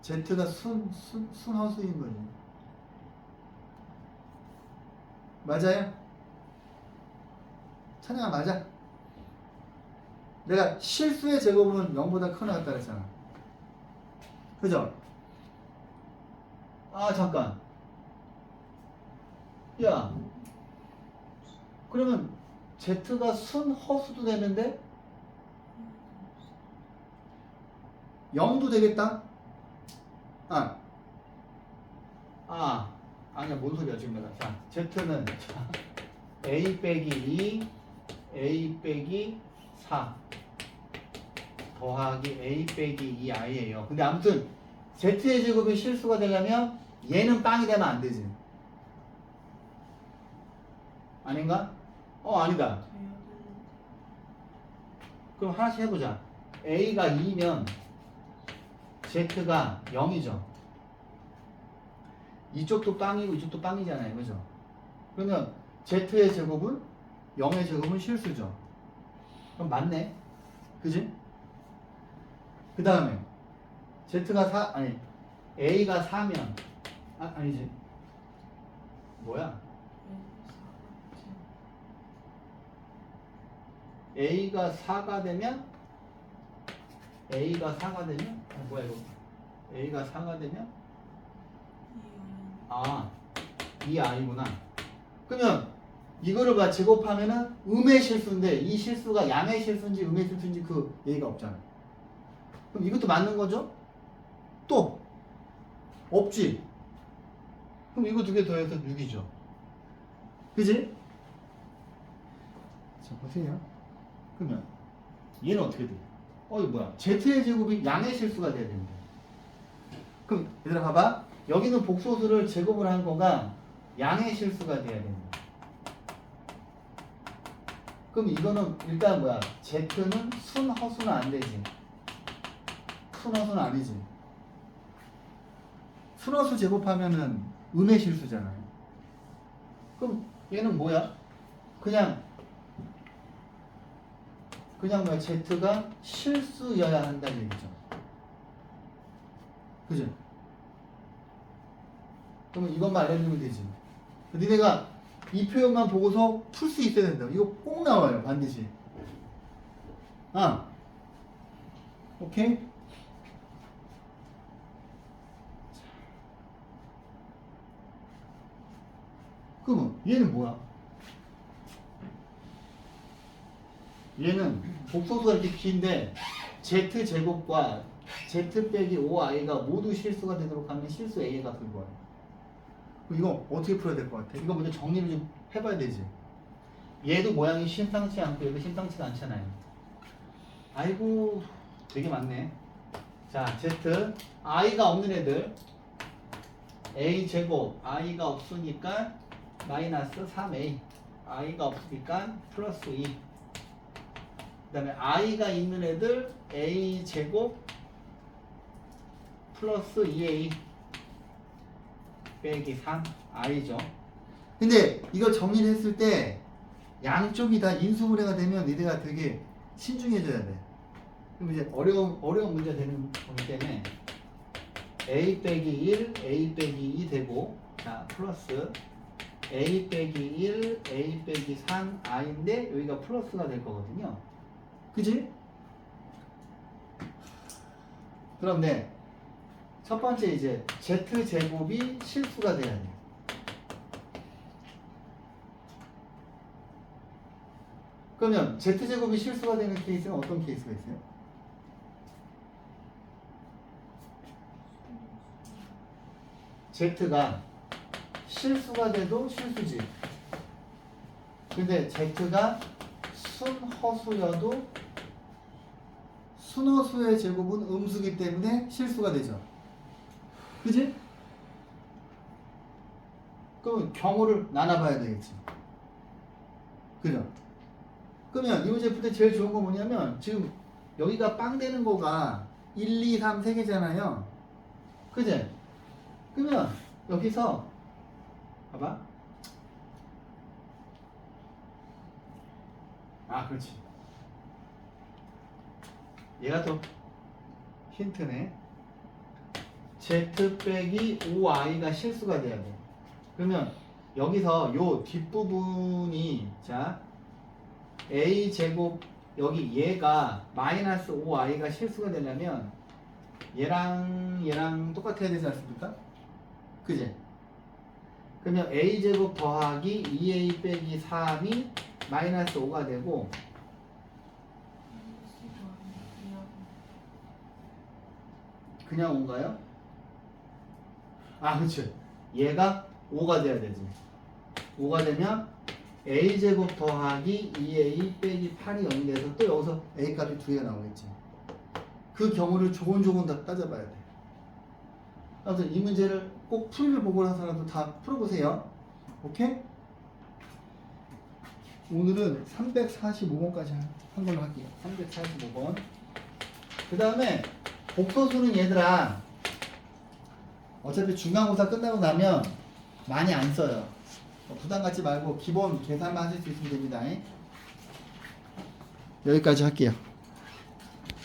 S1: Z가 순허수인 거지. 맞아요? 찬영아 맞아. 내가 실수의 제곱은 0보다 크거나 같다 그랬잖아. 그죠? 아 잠깐. 야 그러면 Z가 순허수도 되는데 0도 되겠다? 아니야 뭔 소리야 지금 내가. 자 Z는 자, A 빼기 2 A 빼기 4 더하기 A 빼기 2i예요. 근데 아무튼 Z의 제곱이 실수가 되려면 얘는 빵이 되면 안 되지. 아닌가? 아니다.
S3: 돼야 되는데.
S1: 그럼 하나씩 해보자. A가 2면 Z가 0이죠. 이쪽도 빵이고 이쪽도 빵이잖아요. 그죠? 그러면 Z의 제곱은 0의 제곱은 실수죠. 그럼 맞네. 그지? 그 다음에 Z가 A가 4면 아니지. 뭐야? A가 4가 되면 뭐야 이거? A가 4가 되면 2i구나. 그러면 이거를 봐 제곱하면은 음의 실수인데 이 실수가 양의 실수인지 음의 실수인지 그 얘기가 없잖아. 그럼 이것도 맞는 거죠? 또 없지. 그럼 이거 두 개 더해서 6이죠. 그지? 자 보세요. 그러면 얘는 어떻게 돼? 이거 뭐야? Z의 제곱이 양의 실수가 돼야 되는데. 그럼 얘들아 봐봐. 여기는 복소수를 제곱을 한 거가 양의 실수가 돼야 된다. 그럼 이거는 일단 뭐야? Z는 순허수는 안 되지. 순허수는 아니지. 순허수 제곱하면은 음의 실수잖아요. 그럼 얘는 뭐야? 그냥 뭐야? Z가 실수여야 한다는 얘기죠. 그죠? 그러면 이것만 알려주면 되지. 니네가 이 표현만 보고서 풀 수 있어야 된다. 이거 꼭 나와요. 반드시. 오케이? 그러면 얘는 뭐야? 얘는 복소수가 이렇게 긴데 Z제곱과 Z 빼기 5i가 모두 실수가 되도록 하면 실수 A의 값을 구해요. 이거 어떻게 풀어야 될 것 같아? 이거 먼저 정리를 좀 해봐야 되지. 얘도 모양이 심상치 않고 얘도 심상치가 않잖아요. 아이고 되게 많네. 자 Z i가 없는 애들 A 제곱 i가 없으니까 마이너스 3a i가 없으니까 플러스 2. 그 다음에 i가 있는 애들 a 제곱 플러스 2a 빼기 3 i죠. 근데 이걸 정리를 했을 때 양쪽이 다 인수분해가 되면 니네가 되게 신중해져야 돼. 그럼 이제 어려운 문제가 되는 거기 때문에 a 빼기 1 a 빼기 2 되고 자 플러스 a 빼기 1 a 빼기 3 i인데 여기가 플러스가 될 거거든요. 그지? 그럼 네. 첫 번째 이제 Z제곱이 실수가 돼야 돼. 그러면 Z제곱이 실수가 되는 케이스는 어떤 케이스가 있어요? Z가 실수가 돼도 실수지. 근데 Z가 순허수여도 순허수의 제곱은 음수기 때문에 실수가 되죠. 그지? 그럼 경우를 나눠봐야 되겠지. 그죠? 그러면 이 문제 풀 때 제일 좋은 거 뭐냐면 지금 여기가 빵 되는 거가 1, 2, 3, 3개잖아요. 그지? 그러면 여기서 봐봐. 그렇지. 얘가 또 힌트네. Z 빼기 5i가 실수가 돼야 돼. 그러면 여기서 요 뒷부분이 자 a제곱 여기 얘가 마이너스 5i가 실수가 되려면 얘랑 똑같아야 되지 않습니까? 그지? 그러면 a제곱 더하기 2a 빼기 3이 마이너스 5가 되고 그냥 5인가요? 아 그치 얘가 5가 돼야 되지 5가 되면 a제곱 더하기 2a 빼기 8이 0이 돼서 또 여기서 a 값이 2개가 나오겠지 그 경우를 조곤조곤 다 따져봐야 돼 아무튼 이 문제를 꼭 풀이를 보고 나서라도 다 풀어보세요 오케이? 오늘은 345번까지 한 걸로 할게요 345번 그 다음에 복소수는 얘들아 어차피 중간고사 끝나고 나면 많이 안 써요 부담 갖지 말고 기본 계산만 하실 수 있으면 됩니다 여기까지 할게요